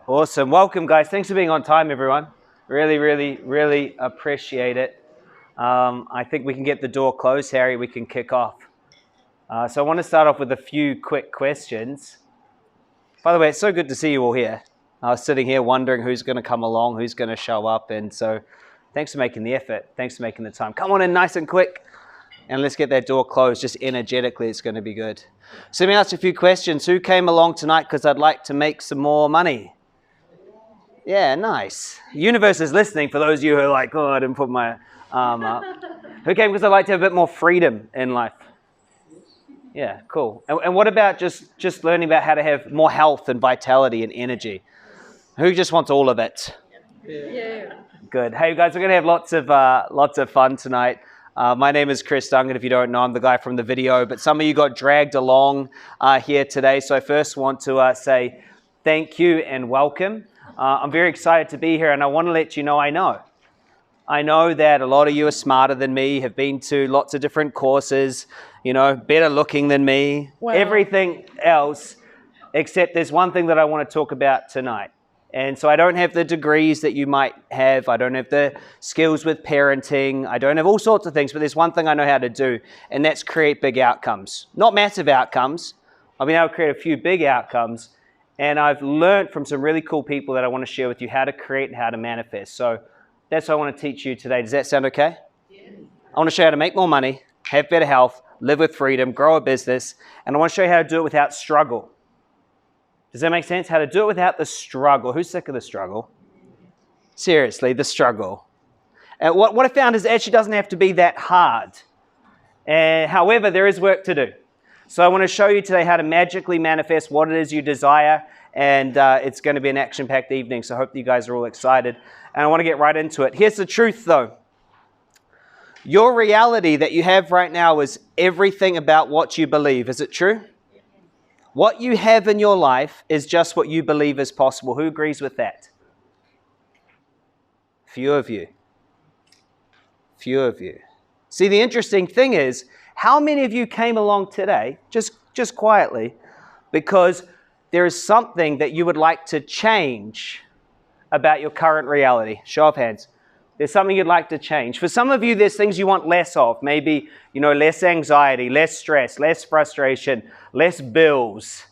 Awesome. Welcome, guys. Thanks for being on time, everyone. Really appreciate it. I think we can get the door closed, Harry. We can kick off. So I want to start off with a few quick questions. By the way, it's so good to see you all here. I was sitting here wondering who's going to come along, who's going to show up. And so thanks for making the effort. Thanks for making the time. Come on in nice and quick. And let's get that door closed. Just energetically, it's going to be good. So let me ask you a few questions. Who came along tonight because I'd like to make some more money? Yeah, nice. Universe is listening for those of you who are like, oh, I didn't put my arm up. Who came because I'd like to have a bit more freedom in life? Yeah, cool. And what about just learning about how to have more health and vitality and energy? Who just wants all of it? Yeah. Good. Hey, guys, we're going to have lots of fun tonight. My name is Chris Duncan. If you don't know, I'm the guy from the video, but some of you got dragged along here today. So I first want to say thank you and welcome. I'm very excited to be here, and I want to let you know I know that a lot of you are smarter than me, have been to lots of different courses, better looking than me, everything else, except there's one thing that I want to talk about tonight. And so I don't have the degrees that you might have. I don't have the skills with parenting. I don't have all sorts of things, but there's one thing I know how to do, and that's create big outcomes. Not massive outcomes. I've been able to create a few big outcomes. And I've learned from some really cool people that I want to share with you how to create and how to manifest. So that's what I want to teach you today. Does that sound okay? Yeah. I want to show you how to make more money, have better health, live with freedom, grow a business, and I want to show you how to do it without struggle. Does that make sense? How to do it without the struggle. Who's sick of the struggle? Seriously, the struggle. And what I found is it actually doesn't have to be that hard. However, there is work to do. So I want to show you today how to magically manifest what it is you desire, and it's going to be an action-packed evening, so I hope you guys are all excited. And I want to get right into it. Here's the truth, though. Your reality that you have right now is everything about what you believe. Is it true? What you have in your life is just what you believe is possible. Who agrees with that? Few of you. Few of you. See, the interesting thing is, how many of you came along today, just quietly, because there is something that you would like to change about your current reality? Show of hands. There's something you'd like to change. For some of you, there's things you want less of. Maybe, less anxiety, less stress, less frustration, less bills,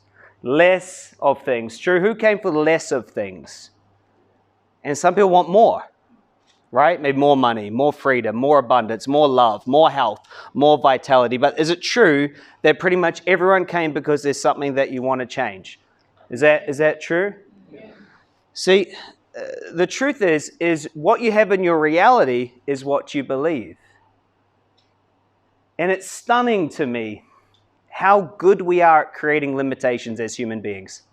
less of things. True, who came for less of things? And some people want more. Right? Maybe more money, more freedom, more abundance, more love, more health, more vitality. But is it true that pretty much everyone came because there's something that you want to change? Is that true? Yeah. See, the truth is what you have in your reality is what you believe. And it's stunning to me how good we are at creating limitations as human beings.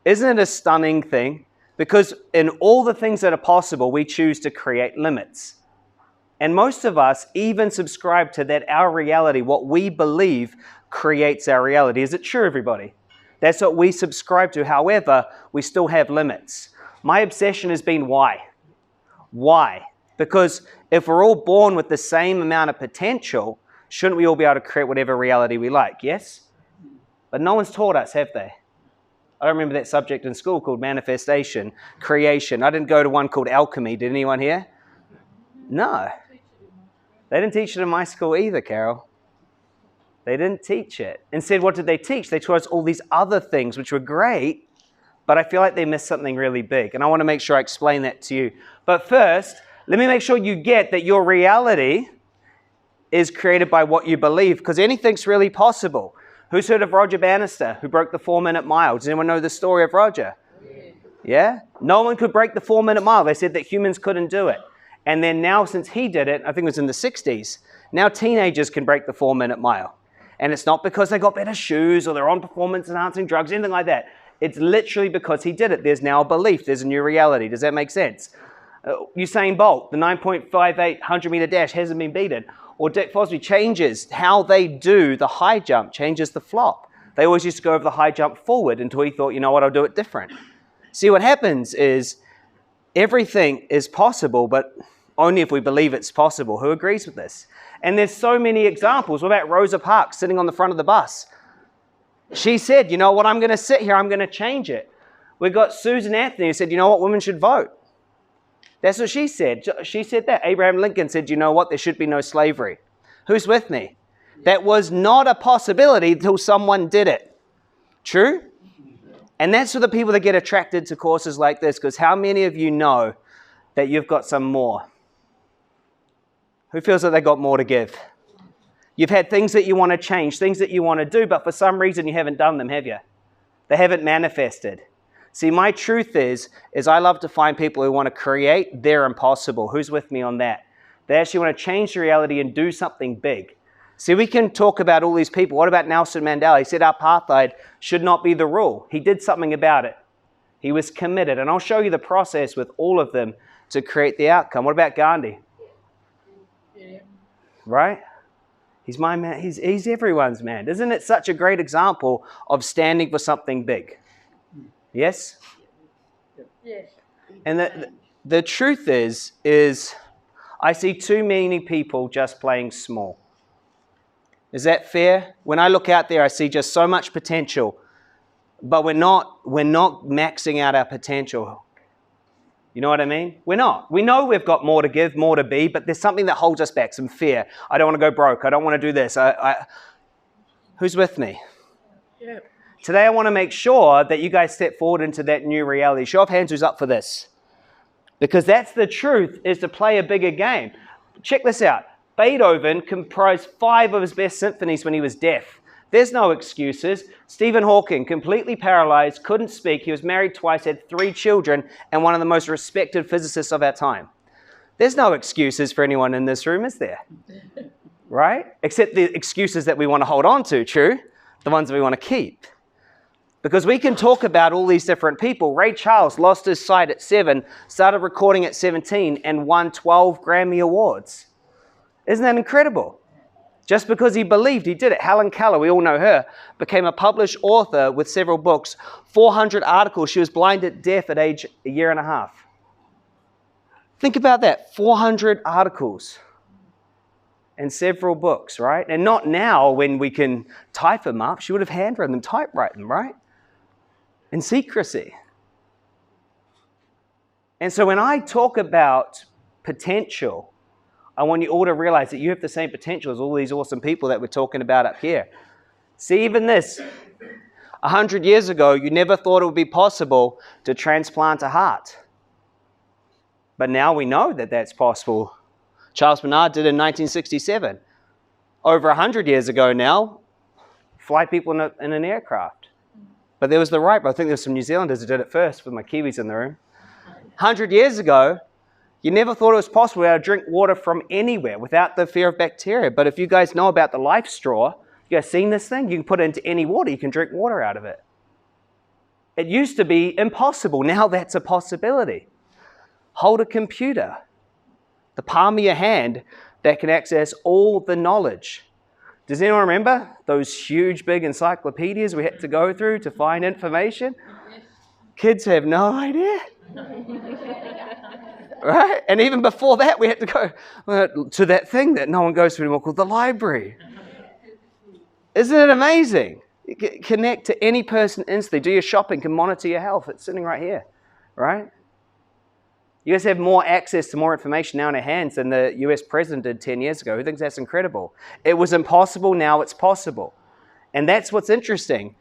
Isn't it a stunning thing? Because in all the things that are possible, we choose to create limits. And most of us even subscribe to that our reality, what we believe, creates our reality. Is it true, everybody? That's what we subscribe to. However, we still have limits. My obsession has been why? Why? Because if we're all born with the same amount of potential, shouldn't we all be able to create whatever reality we like? Yes? But no one's taught us, have they? I don't remember that subject in school called manifestation, creation. I didn't go to one called alchemy. Did anyone here? No. They didn't teach it in my school either, Carol. They didn't teach it. Instead, what did they teach? They taught us all these other things, which were great, but I feel like they missed something really big. And I want to make sure I explain that to you. But first, let me make sure you get that your reality is created by what you believe, because anything's really possible. Who's heard of Roger Bannister, who broke the 4-minute mile? Does anyone know the story of Roger? Yeah? No one could break the 4-minute mile. They said that humans couldn't do it. And then now, since he did it, I think it was in the 60s, now teenagers can break the 4-minute mile. And it's not because they got better shoes or they're on performance-enhancing drugs, anything like that. It's literally because he did it. There's now a belief. There's a new reality. Does that make sense? Usain Bolt, the 9.58 100-meter dash hasn't been beaten. Or Dick Fosbury changes how they do the high jump, changes the flop. They always used to go over the high jump forward until he thought, you know what, I'll do it different. See, what happens is everything is possible, but only if we believe it's possible. Who agrees with this? And there's so many examples. What about Rosa Parks sitting on the front of the bus? She said, you know what, I'm going to sit here, I'm going to change it. We've got Susan Anthony who said, you know what, women should vote. That's what she said. She said that. Abraham Lincoln said, you know what, there should be no slavery. Who's with me? That was not a possibility until someone did it. True? And that's for the people that get attracted to courses like this, because how many of you know that you've got some more? Who feels that they got more to give? You've had things that you want to change, things that you want to do, but for some reason you haven't done them, have you? They haven't manifested. See, my truth is I love to find people who want to create their impossible. Who's with me on that? They actually want to change the reality and do something big. See, we can talk about all these people. What about Nelson Mandela? He said apartheid should not be the rule. He did something about it. He was committed. And I'll show you the process with all of them to create the outcome. What about Gandhi? Yeah. Right? He's my man. He's everyone's man. Isn't it such a great example of standing for something big? Yes? Yes. And the truth is I see too many people just playing small. Is that fair? When I look out there, I see just so much potential, but we're not maxing out our potential. You know what I mean? We're not. We know we've got more to give, more to be, but there's something that holds us back, some fear. I don't want to go broke. I don't want to do this. Who's with me? Yeah. Today, I want to make sure that you guys step forward into that new reality. Show of hands who's up for this. Because that's the truth, is to play a bigger game. Check this out. Beethoven composed 5 of his best symphonies when he was deaf. There's no excuses. Stephen Hawking, completely paralyzed, couldn't speak. He was married twice, had 3 children, and one of the most respected physicists of our time. There's no excuses for anyone in this room, is there? Right? Except the excuses that we want to hold on to, true? The ones that we want to keep. Because we can talk about all these different people. Ray Charles lost his sight at 7, started recording at 17, and won 12 Grammy Awards. Isn't that incredible? Just because he believed, he did it. Helen Keller, we all know her, became a published author with several books, 400 articles. She was blinded deaf at age 1.5 years. Think about that, 400 articles and several books, right? And not now when we can type them up. She would have handwritten them, typewrite them, right? In secrecy. And so when I talk about potential, I want you all to realize that you have the same potential as all these awesome people that we're talking about up here. See, even this, 100 years ago, you never thought it would be possible to transplant a heart. But now we know that that's possible. Charles Bernard did it in 1967. Over 100 years ago now, fly people in an aircraft. But there was the right, but I think there were some New Zealanders who did it first with my Kiwis in the room. 100 years ago, you never thought it was possible to drink water from anywhere without the fear of bacteria. But if you guys know about the life straw, you guys seen this thing? You can put it into any water. You can drink water out of it. It used to be impossible. Now that's a possibility. Hold a computer, the palm of your hand, that can access all the knowledge. Does anyone remember those huge, big encyclopedias we had to go through to find information? Kids have no idea. Right? And even before that, we had to go to that thing that no one goes to anymore called the library. Isn't it amazing? You can connect to any person instantly. Do your shopping, can monitor your health. It's sitting right here, right? You guys have more access to more information now in our hands than the US president did 10 years ago. Who thinks that's incredible? It was impossible, now it's possible. And that's what's interesting,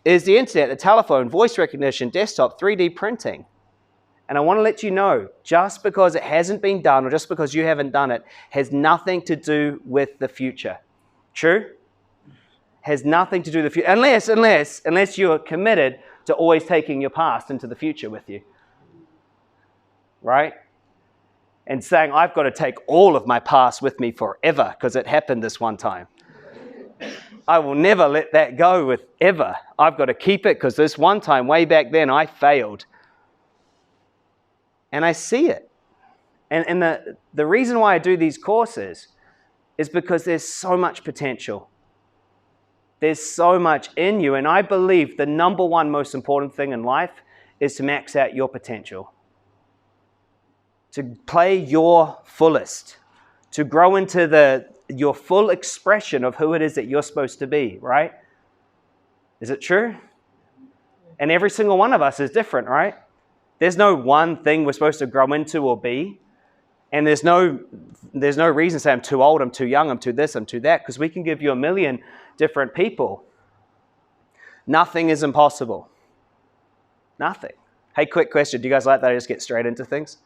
is the internet, the telephone, voice recognition, desktop, 3D printing. And I want to let you know, just because it hasn't been done or just because you haven't done it, has nothing to do with the future. True? Has nothing to do with the future. Unless you are committed to always taking your past into the future with you. Right? And saying, I've got to take all of my past with me forever because it happened this one time. I will never let that go with ever. I've got to keep it because this one time, way back then, I failed. And I see it. And the reason why I do these courses is because there's so much potential. There's so much in you. And I believe the number one most important thing in life is to max out your potential. To play your fullest. To grow into your full expression of who it is that you're supposed to be, right? Is it true? And every single one of us is different, right? There's no one thing we're supposed to grow into or be. And there's no reason to say I'm too old, I'm too young, I'm too this, I'm too that, because we can give you a million different people. Nothing is impossible. Nothing. Hey, quick question. Do you guys like that I just get straight into things?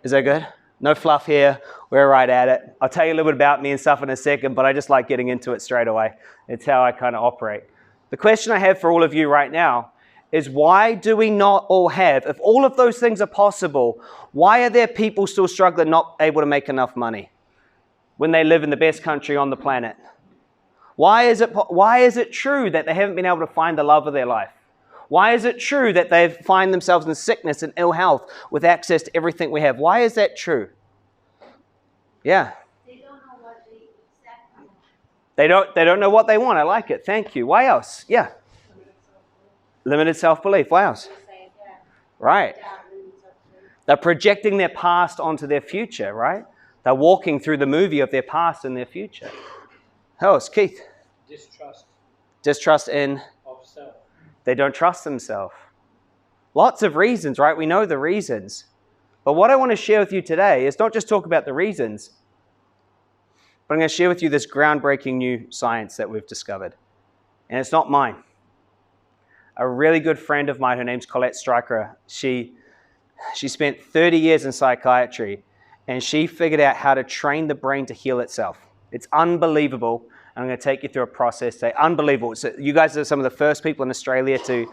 Is that good? No fluff here. We're right at it. I'll tell you a little bit about me and stuff in a second, but I just like getting into it straight away. It's how I kind of operate. The question I have for all of you right now is, why do we not all have, if all of those things are possible, why are there people still struggling, not able to make enough money when they live in the best country on the planet? Why is it true that they haven't been able to find the love of their life? Why is it true that they find themselves in sickness and ill health with access to everything we have? Why is that true? Yeah. They don't know what they exactly want. They don't know what they want. I like it. Thank you. Why else? Yeah. Limited self-belief. Why else? Right. They're projecting their past onto their future, right? They're walking through the movie of their past and their future. Who else? Keith? Distrust in self. They don't trust themselves. Lots of reasons, right? We know the reasons. But what I want to share with you today is not just talk about the reasons, but I'm going to share with you this groundbreaking new science that we've discovered. And it's not mine. A really good friend of mine, her name's Colette Stryker, she spent 30 years in psychiatry, and she figured out how to train the brain to heal itself. It's unbelievable. I'm going to take you through a process today. Unbelievable. So you guys are some of the first people in Australia to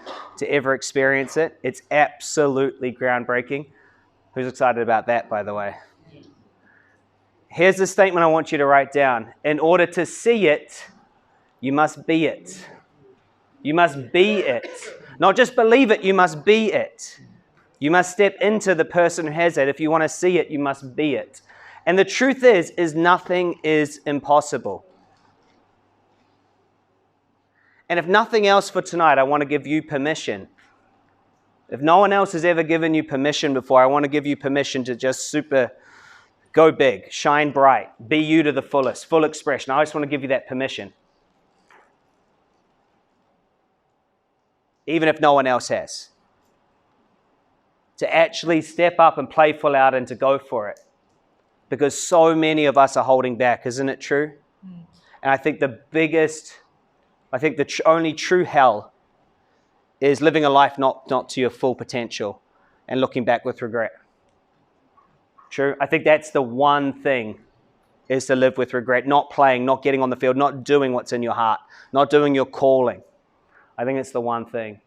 ever experience it. It's absolutely groundbreaking. Who's excited about that, by the way? Here's the statement I want you to write down. In order to see it, you must be it. You must be it. Not just believe it, you must be it. You must step into the person who has it. If you want to see it, you must be it. And the truth is nothing is impossible. And if nothing else for tonight, I want to give you permission. If no one else has ever given you permission before, I want to give you permission to just go big, shine bright, be you to the fullest, full expression. I just want to give you that permission. Even if no one else has. To actually step up and play full out and to go for it. Because so many of us are holding back, isn't it true? And I think the only true hell is living a life not to your full potential and looking back with regret. True? I think that's the one thing, is to live with regret, not playing, not getting on the field, not doing what's in your heart, not doing your calling. I think it's the one thing.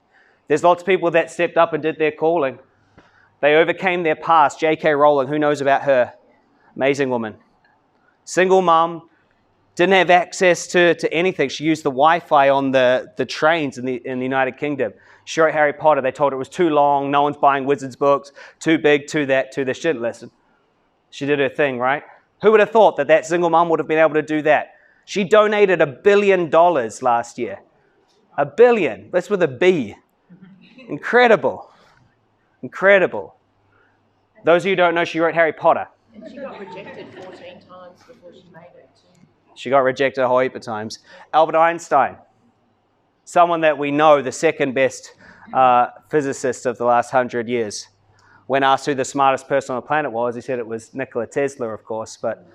There's lots of people that stepped up and did their calling. They overcame their past. J.K. Rowling, who knows about her? Amazing woman. Single mom, didn't have access to anything. She used the Wi-Fi on the trains in the United Kingdom. She wrote Harry Potter. They told her it was too long. No one's buying wizards books. Too big, too that, too this. She didn't listen. She did her thing, right? Who would have thought that single mom would have been able to do that? She donated $1 billion last year. $1 billion. That's with a B. Incredible. Incredible. Those of you who don't know, she wrote Harry Potter. And she got rejected 14 times before she made it too. She got rejected a whole heap of times. Albert Einstein, someone that we know, the second best physicist of the last 100 years. When asked who the smartest person on the planet was, he said it was Nikola Tesla, of course. But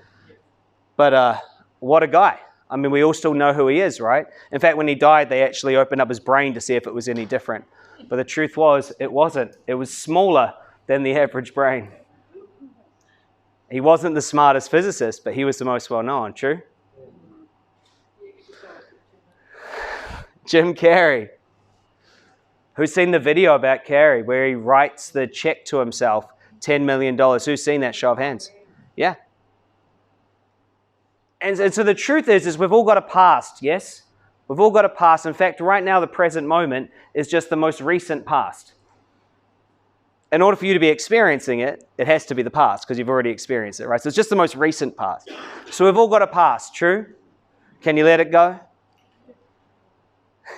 what a guy. I mean, we all still know who he is, right? In fact, when he died, they actually opened up his brain to see if it was any different. But the truth was, it wasn't. It was smaller than the average brain. He wasn't the smartest physicist, but he was the most well-known. True? Jim Carrey. Who's seen the video about Carrey where he writes the check to himself, $10 million? Who's seen that? Show of hands. Yeah. And so the truth is we've all got a past, yes? We've all got a past. In fact, right now, the present moment is just the most recent past. In order for you to be experiencing it, it has to be the past because you've already experienced it, right? So it's just the most recent past. So we've all got a past, true? Can you let it go?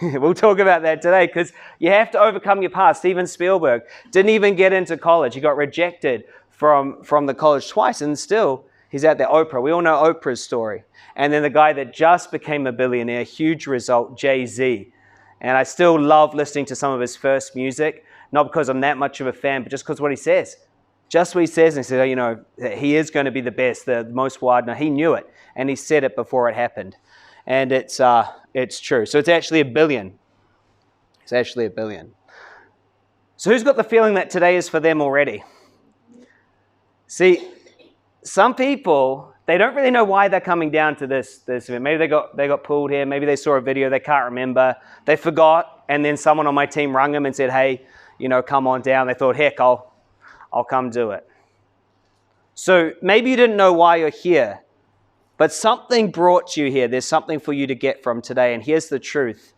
We'll talk about that today because you have to overcome your past. Steven Spielberg didn't even get into college. He got rejected from the college twice, and still he's out there. Oprah. We all know Oprah's story. And then the guy that just became a billionaire, huge result, Jay-Z. And I still love listening to some of his first music, not because I'm that much of a fan, but just because what he says. Just what he says, and he said, oh, you know, he is going to be the best, the most wide. Now, he knew it, and he said it before it happened. And it's true. So it's actually $1 billion. It's actually $1 billion. So who's got the feeling that today is for them already? See, some people, they don't really know why they're coming down to this event. Maybe they got pulled here. Maybe they saw a video they can't remember. They forgot, and then someone on my team rung them and said, hey, you know, come on down. They thought, heck, I'll come do it. So maybe you didn't know why you're here, but something brought you here. There's something for you to get from today. And here's the truth,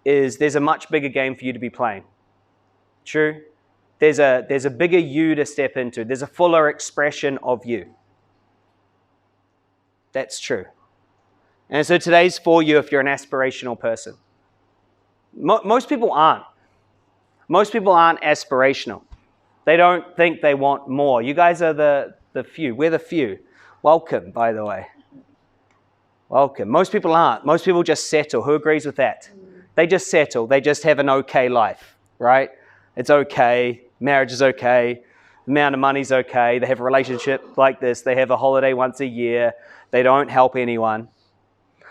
is there's a much bigger game for you to be playing. True? There's a bigger you to step into. There's a fuller expression of you. That's true. And so today's for you if you're an aspirational person. Most people aren't. Most people aren't aspirational. They don't think they want more. You guys are the few. We're the few. Welcome, by the way. Welcome. Most people aren't. Most people just settle. Who agrees with that? They just settle. They just have an okay life, right? It's okay. Marriage is okay. The amount of money's okay. They have a relationship like this. They have a holiday once a year. They don't help anyone.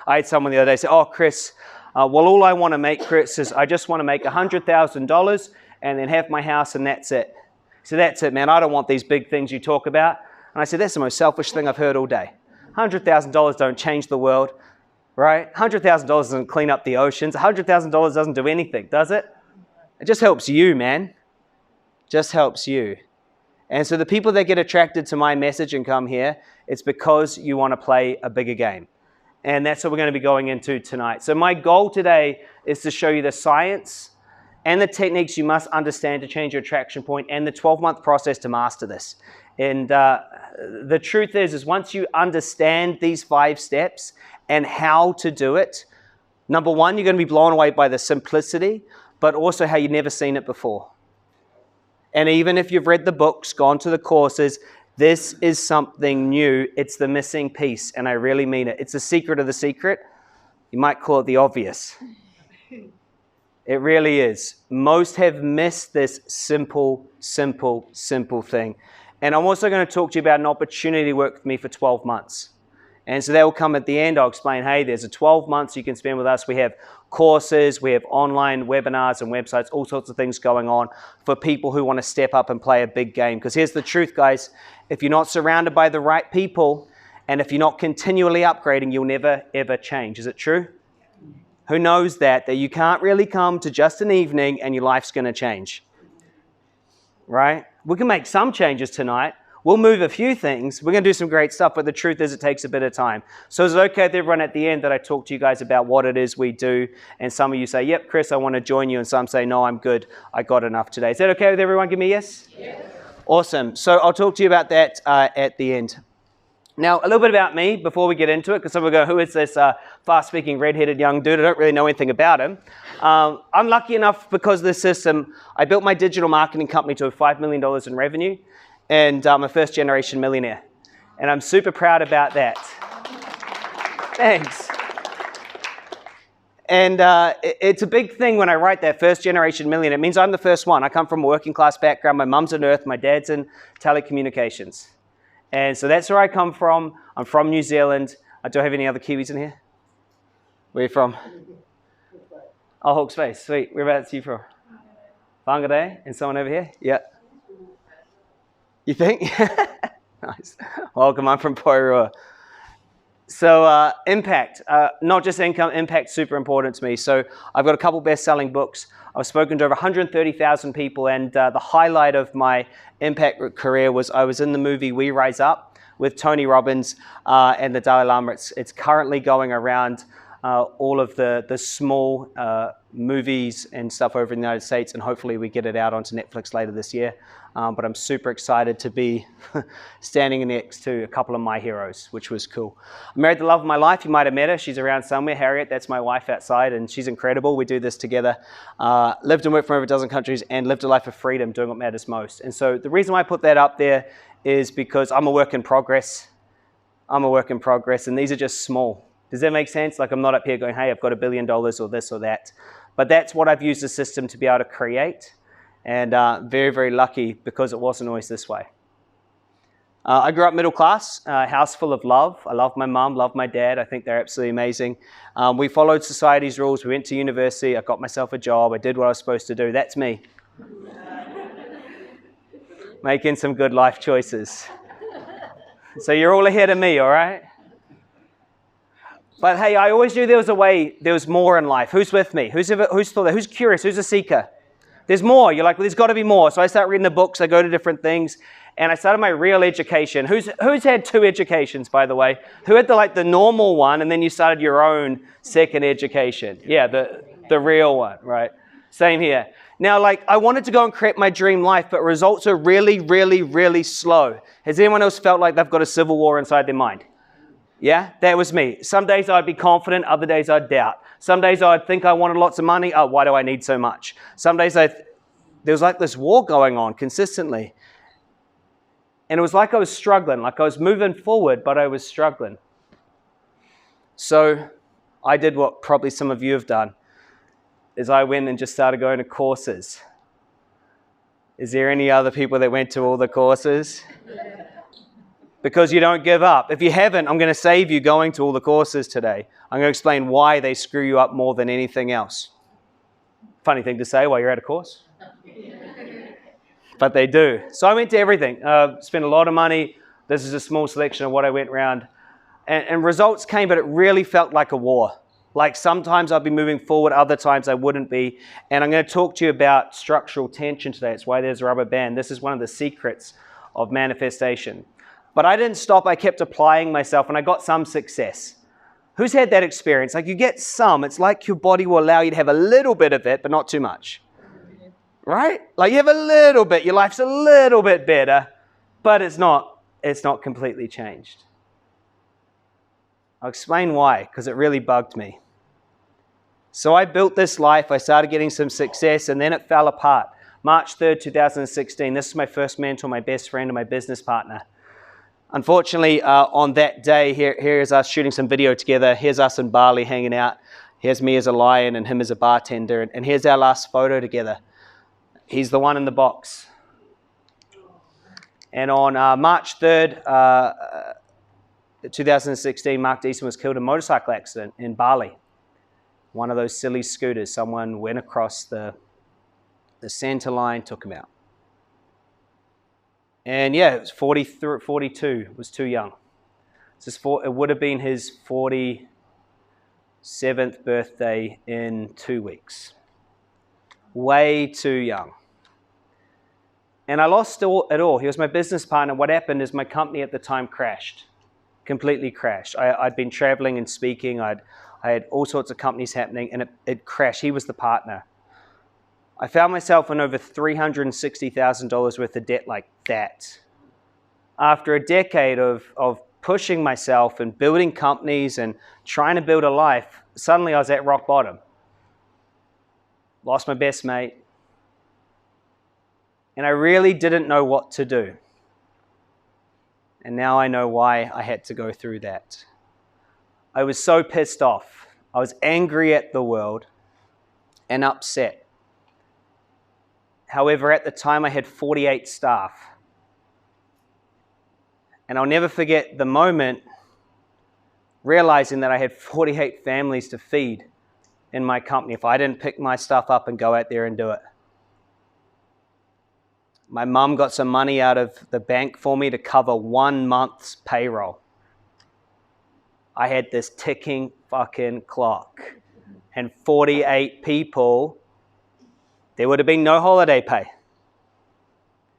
I had someone the other day say, oh, Chris, well, all I want to make, Chris, is I just want to make $100,000 and then have my house and that's it. So that's it, man. I don't want these big things you talk about. And I said, that's the most selfish thing I've heard all day. $100,000 don't change the world, right? $100,000 doesn't clean up the oceans. $100,000 doesn't do anything, does it? It just helps you, man. Just helps you. And so the people that get attracted to my message and come here, it's because you want to play a bigger game. And that's what we're going to be going into tonight. So my goal today is to show you the science and the techniques you must understand to change your attraction point and the 12-month process to master this. And the truth is once you understand these 5 steps and how to do it, number one, you're going to be blown away by the simplicity, but also how you've never seen it before. And even if you've read the books, gone to the courses, this is something new. It's the missing piece, and I really mean it. It's the secret of the secret. You might call it the obvious. It really is. Most have missed this simple thing. And I'm also going to talk to you about an opportunity to work with me for 12 months. And so that will come at the end. I'll explain, hey, there's a 12 months you can spend with us. We have courses, we have online webinars and websites, all sorts of things going on for people who want to step up and play a big game. Because here's the truth, guys. If you're not surrounded by the right people, and if you're not continually upgrading, you'll never, ever change. Is it true? Who knows that you can't really come to just an evening and your life's going to change, right? We can make some changes tonight. We'll move a few things. We're going to do some great stuff, but the truth is it takes a bit of time. So is it okay with everyone at the end that I talk to you guys about what it is we do? And some of you say, yep, Chris, I want to join you. And some say, no, I'm good. I got enough today. Is that okay with everyone? Give me a yes? Yes. Awesome. So I'll talk to you about that at the end. Now, a little bit about me before we get into it, because some will go, who is this fast-speaking, red-headed young dude? I don't really know anything about him. I'm lucky enough because of this system. I built my digital marketing company to $5 million in revenue, and I'm a first-generation millionaire. And I'm super proud about that. Thanks. And it's a big thing when I write that first-generation millionaire. It means I'm the first one. I come from a working-class background. My mum's a nurse. My dad's in telecommunications. And so that's where I come from. I'm from New Zealand. Do I have any other Kiwis in here? Where are you from? Oh, Hawke's Bay. Sweet. Whereabouts are you from? Whangarei? And someone over here? Yeah. You think? Nice. Welcome. I'm from Poirua. So impact, not just income, impact super important to me. So I've got a couple best-selling books. I've spoken to over 130,000 people, and the highlight of my impact career was I was in the movie We Rise Up with Tony Robbins and the Dalai Lama. It's currently going around all of the small movies and stuff over in the United States, and hopefully we get it out onto Netflix later this year. But I'm super excited to be standing next to a couple of my heroes, which was cool. I married the love of my life. You might have met her. She's around somewhere. Harriet, that's my wife outside, and she's incredible. We do this together. Lived and worked from over a dozen countries and lived a life of freedom, doing what matters most. And so the reason why I put that up there is because I'm a work in progress. I'm a work in progress, and these are just small. Does that make sense? Like I'm not up here going, hey, I've got $1 billion or this or that. But that's what I've used the system to be able to create. And very, very lucky because it wasn't always this way. I grew up middle class, a house full of love. I love my mom, love my dad. I think they're absolutely amazing. We followed society's rules. We went to university. I got myself a job. I did what I was supposed to do. That's me. Making some good life choices. So you're all ahead of me, all right? But hey, I always knew there was a way, there was more in life. Who's with me? Who's thought that? Who's curious? Who's a seeker? There's more. You're like, well, there's got to be more. So I start reading the books. I go to different things. And I started my real education. Who's had 2 educations, by the way? Who had the normal one, and then you started your own second education? Yeah, the real one, right? Same here. Now, I wanted to go and create my dream life, but results are really, really, really slow. Has anyone else felt like they've got a civil war inside their mind? Yeah, that was me. Some days I'd be confident, other days I'd doubt. Some days I'd think I wanted lots of money. Oh, why do I need so much? Some days there was this war going on consistently. And it was like I was struggling, like I was moving forward, but I was struggling. So I did what probably some of you have done, is I went and just started going to courses. Is there any other people that went to all the courses? Because you don't give up. If you haven't, I'm going to save you going to all the courses today. I'm going to explain why they screw you up more than anything else. Funny thing to say while you're at a course. But they do. So I went to everything. Spent a lot of money. This is a small selection of what I went around. And results came, but it really felt like a war. Like sometimes I'd be moving forward, other times I wouldn't be. And I'm going to talk to you about structural tension today. It's why there's a rubber band. This is one of the secrets of manifestation. But I didn't stop. I kept applying myself, and I got some success. Who's had that experience? Like you get some. It's like your body will allow you to have a little bit of it, but not too much. Right? Like you have a little bit. Your life's a little bit better, but it's not completely changed. I'll explain why, because it really bugged me. So I built this life. I started getting some success, and then it fell apart. March 3rd, 2016. This is my first mentor, my best friend, and my business partner. Unfortunately, on that day, here's us shooting some video together. Here's us in Bali hanging out. Here's me as a lion and him as a bartender. And here's our last photo together. He's the one in the box. And on March 3rd, 2016, Mark Deason was killed in a motorcycle accident in Bali. One of those silly scooters. Someone went across the center line, took him out. And yeah, it was 42, was too young. It would have been his 47th birthday in 2 weeks. Way too young. And I lost it all. He was my business partner. What happened is my company at the time crashed, completely crashed. I'd been traveling and speaking. I had all sorts of companies happening, and it crashed. He was the partner. I found myself in over $360,000 worth of debt like that. After a decade of pushing myself and building companies and trying to build a life, suddenly I was at rock bottom. Lost my best mate. And I really didn't know what to do. And now I know why I had to go through that. I was so pissed off. I was angry at the world and upset. However, at the time, I had 48 staff. And I'll never forget the moment realizing that I had 48 families to feed in my company if I didn't pick my stuff up and go out there and do it. My mum got some money out of the bank for me to cover 1 month's payroll. I had this ticking fucking clock. And 48 people. There would have been no holiday pay.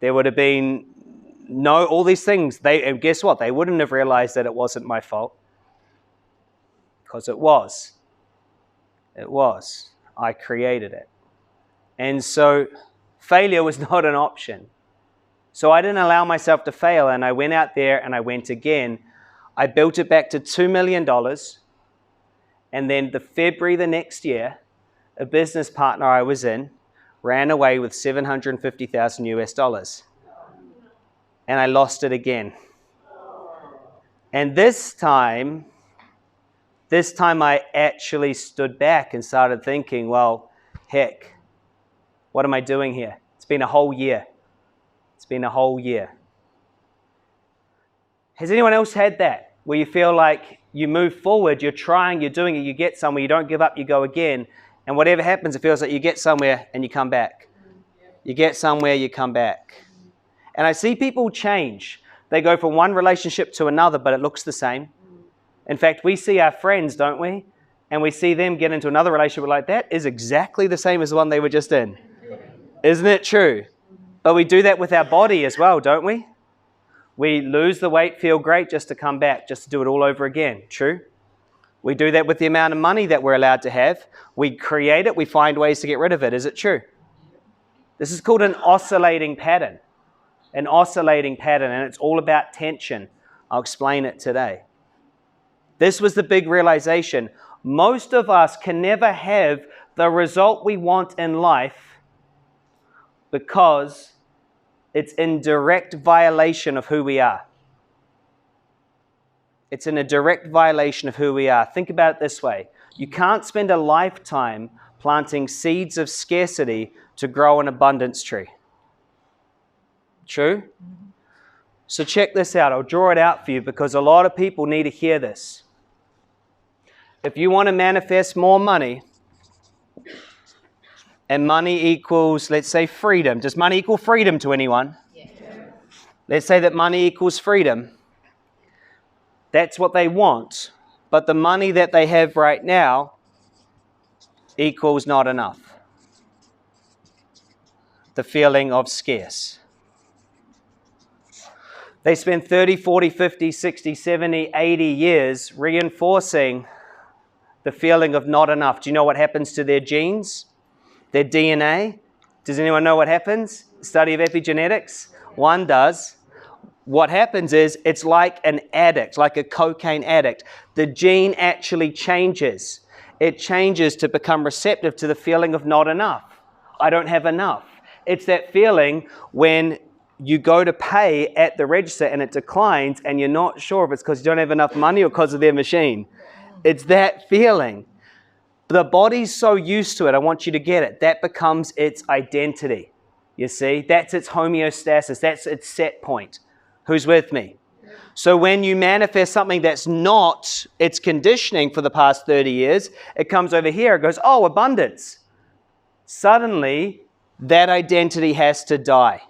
There would have been all these things. And guess what? They wouldn't have realized that it wasn't my fault. Because it was. It was. I created it. And so failure was not an option. So I didn't allow myself to fail, and I went out there and I went again. I built it back to $2 million. And then February the next year, a business partner I was in ran away with $750,000 US. And I lost it again. And this time I actually stood back and started thinking, well, heck, what am I doing here? It's been a whole year. It's been a whole year. Has anyone else had that, where you feel like you move forward, you're trying, you're doing it, you get somewhere, you don't give up, you go again, and whatever happens, it feels like you get somewhere and you come back. You get somewhere, you come back. And I see people change. They go from one relationship to another, but it looks the same. In fact, we see our friends, don't we? And we see them get into another relationship like that is exactly the same as the one they were just in. Isn't it true? But we do that with our body as well, don't we? We lose the weight, feel great, just to come back, just to do it all over again. True? We do that with the amount of money that we're allowed to have. We create it, we find ways to get rid of it. Is it true? This is called an oscillating pattern. An oscillating pattern, and it's all about tension. I'll explain it today. This was the big realization. Most of us can never have the result we want in life because it's in direct violation of who we are. It's in a direct violation of who we are. Think about it this way. You can't spend a lifetime planting seeds of scarcity to grow an abundance tree. True? So check this out. I'll draw it out for you because a lot of people need to hear this. If you want to manifest more money, and money equals, let's say, freedom. Does money equal freedom to anyone? Yeah. Let's say that money equals freedom. That's what they want. But the money that they have right now equals not enough. The feeling of scarce. They spend 30, 40, 50, 60, 70, 80 years reinforcing the feeling of not enough. Do you know what happens to their genes? Their DNA? Does anyone know what happens? Study of epigenetics? One does. What happens is it's like an addict, like a cocaine addict. The gene actually changes. It changes to become receptive to the feeling of not enough. I don't have enough. It's that feeling when you go to pay at the register and it declines and you're not sure if it's because you don't have enough money or because of their machine. It's that feeling. The body's so used to it, I want you to get it. That becomes its identity. You see? That's its homeostasis. That's its set point. Who's with me? So when you manifest something that's not its conditioning for the past 30 years, it comes over here, it goes, oh, abundance. Suddenly, that identity has to die.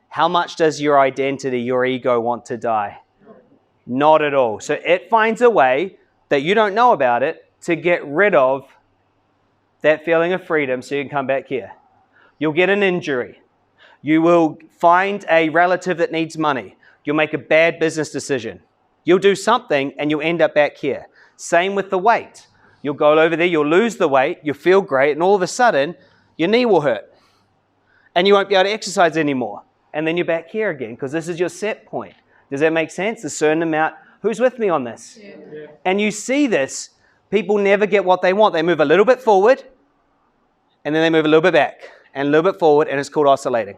How much does your identity, your ego want to die? Not at all. So it finds a way that you don't know about it to get rid of that feeling of freedom so you can come back here. You'll get an injury. You will find a relative that needs money. You'll make a bad business decision. You'll do something and you'll end up back here. Same with the weight. You'll go over there, you'll lose the weight, you'll feel great, and all of a sudden, your knee will hurt. And you won't be able to exercise anymore. And then you're back here again because this is your set point. Does that make sense? A certain amount. Who's with me on this? Yeah. And you see this. People never get what they want. They move a little bit forward, and then they move a little bit back, and a little bit forward, and it's called oscillating.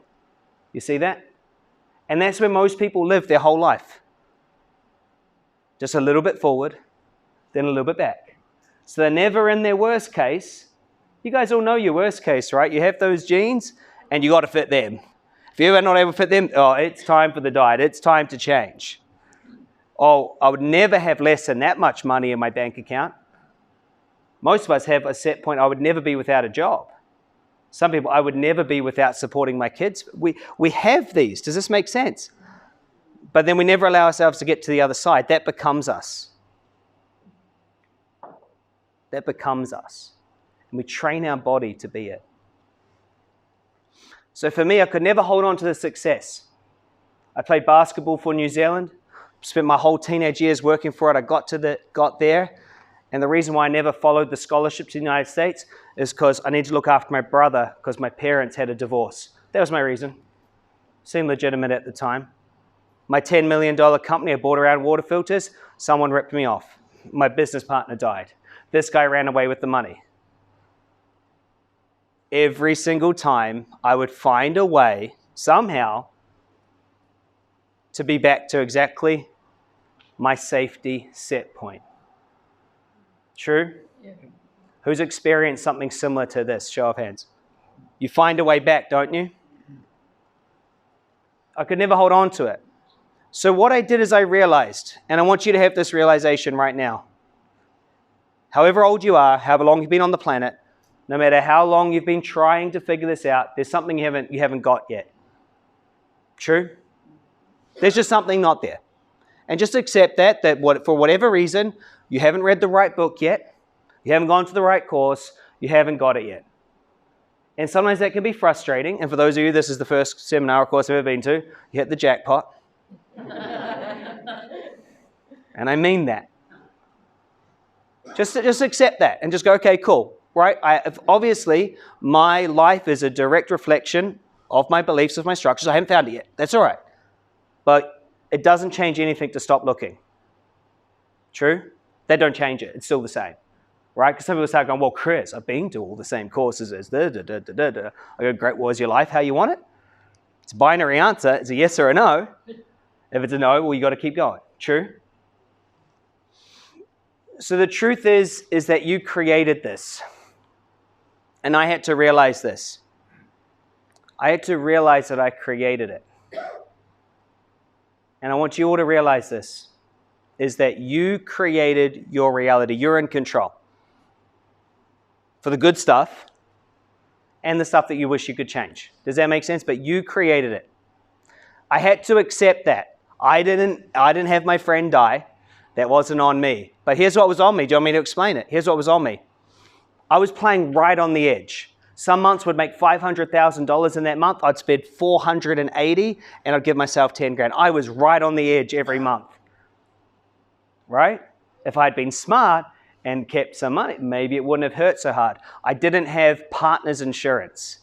You see that? And that's where most people live their whole life. Just a little bit forward, then a little bit back. So they're never in their worst case. You guys all know your worst case, right? You have those genes, and you got to fit them. If you're not able to fit them, oh, it's time for the diet. It's time to change. Oh, I would never have less than that much money in my bank account. Most of us have a set point. I would never be without a job. Some people, I would never be without supporting my kids. We have these. Does this make sense? But then we never allow ourselves to get to the other side. That becomes us. That becomes us. And we train our body to be it. So for me, I could never hold on to the success. I played basketball for New Zealand. Spent my whole teenage years working for it. I got there. And the reason why I never followed the scholarship to the United States is because I need to look after my brother because my parents had a divorce. That was my reason. Seemed legitimate at the time. My $10 million company I bought around water filters, someone ripped me off. My business partner died. This guy ran away with the money. Every single time I would find a way, somehow, to be back to exactly my safety set point. True? Yeah. Who's experienced something similar to this? Show of hands. You find a way back, don't you? I could never hold on to it. So what I did is I realized, and I want you to have this realization right now. However old you are, however long you've been on the planet, no matter how long you've been trying to figure this out, there's something you haven't got yet. True? There's just something not there. And just accept that for whatever reason, you haven't read the right book yet, you haven't gone to the right course, you haven't got it yet. And sometimes that can be frustrating. And for those of you, this is the first seminar or course I've ever been to, you hit the jackpot. And I mean that. Just accept that and just go, okay, cool. Right? Obviously, my life is a direct reflection of my beliefs, of my structures. I haven't found it yet. That's all right. But it doesn't change anything to stop looking. True? That don't change it. It's still the same. Right? Because some people start going, well, Chris, I've been to all the same courses as I go, great, well, is your life how you want it? It's a binary answer. It's a yes or a no. If it's a no, well, you got to keep going. True? So the truth is that you created this. And I had to realize this. I had to realize that I created it. And I want you all to realize this, is that you created your reality. You're in control. For the good stuff and the stuff that you wish you could change. Does that make sense? But you created it. I had to accept that. I didn't have my friend die. That wasn't on me. But here's what was on me. Do you want me to explain it? Here's what was on me. I was playing right on the edge. Some months would make $500,000 in that month. I'd spend $480 and I'd give myself 10 grand. I was right on the edge every month. Right? If I'd been smart and kept some money, maybe it wouldn't have hurt so hard. I didn't have partner's insurance,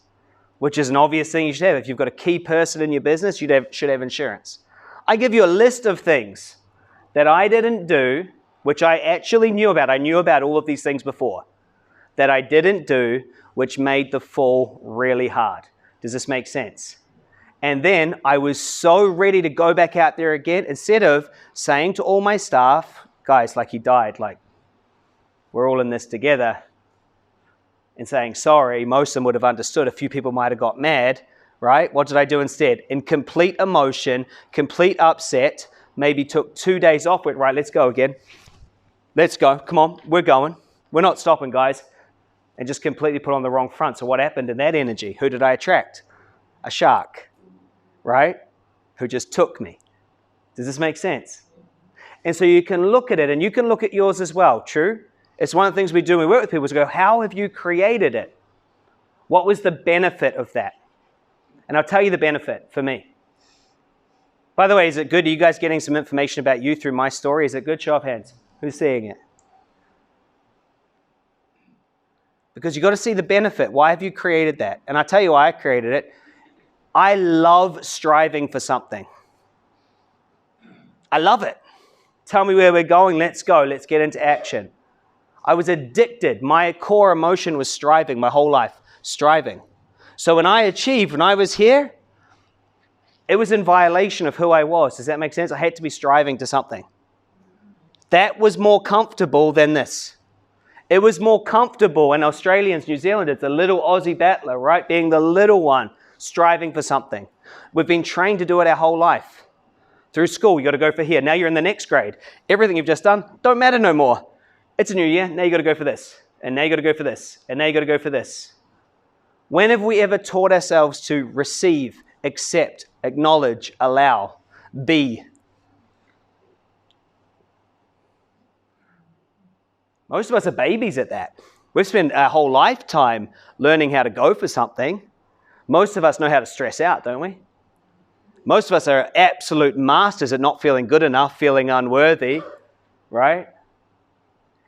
which is an obvious thing you should have. If you've got a key person in your business, you should have insurance. I give you a list of things that I didn't do, which I actually knew about. I knew about all of these things before, that I didn't do, which made the fall really hard. Does this make sense? And then I was so ready to go back out there again, instead of saying to all my staff, guys, like he died, like we're all in this together, and saying sorry. Most of them would have understood. A few people might have got mad, right? What did I do instead? In complete emotion, complete upset, maybe took 2 days off, went, right, let's go again. Let's go. Come on, we're going. We're not stopping, guys. And just completely put on the wrong front. So what happened in that energy? Who did I attract? A shark, right? Who just took me. Does this make sense? And so you can look at it, and you can look at yours as well, true? It's one of the things we do when we work with people is go, how have you created it? What was the benefit of that? And I'll tell you the benefit for me. By the way, is it good? Are you guys getting some information about you through my story? Is it good? Show of hands. Who's seeing it? Because you've got to see the benefit. Why have you created that? And I'll tell you why I created it. I love striving for something. I love it. Tell me where we're going. Let's go. Let's get into action. I was addicted. My core emotion was striving my whole life. Striving. So when I achieved, when I was here, it was in violation of who I was. Does that make sense? I had to be striving to something. That was more comfortable than this. It was more comfortable, and Australians, New Zealanders, the little Aussie battler, right? Being the little one, striving for something. We've been trained to do it our whole life. Through school, you got to go for here. Now you're in the next grade. Everything you've just done don't matter no more. It's a new year. Now you got to go for this. And now you got to go for this. And now you got to go for this. When have we ever taught ourselves to receive, accept, acknowledge, allow, be? Most of us are babies at that. We've spent our whole lifetime learning how to go for something. Most of us know how to stress out, don't we? Most of us are absolute masters at not feeling good enough, feeling unworthy, right?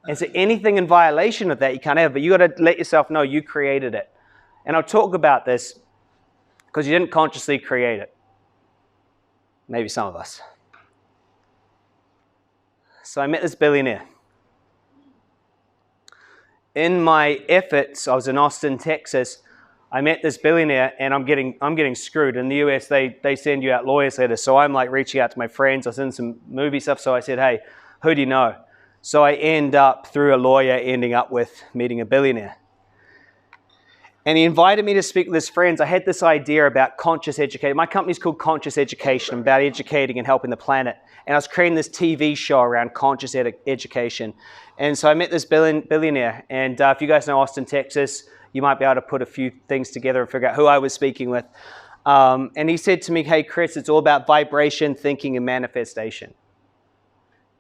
And so anything in violation of that you can't have, but you got to let yourself know you created it. And I'll talk about this because you didn't consciously create it. Maybe some of us. So I met this billionaire. In my efforts, I was in Austin, Texas. I met this billionaire, and I'm getting screwed. In the US, they send you out lawyers letters. So I'm like reaching out to my friends. I was in some movie stuff. So I said, hey, who do you know? So I end up, through a lawyer, ending up with meeting a billionaire. And he invited me to speak with his friends. I had this idea about conscious education. My company's called Conscious Education. I'm about educating and helping the planet. And I was creating this TV show around conscious education. And so I met this billionaire. And if you guys know Austin, Texas, you might be able to put a few things together and figure out who I was speaking with. And he said to me, hey, Chris, it's all about vibration, thinking, and manifestation.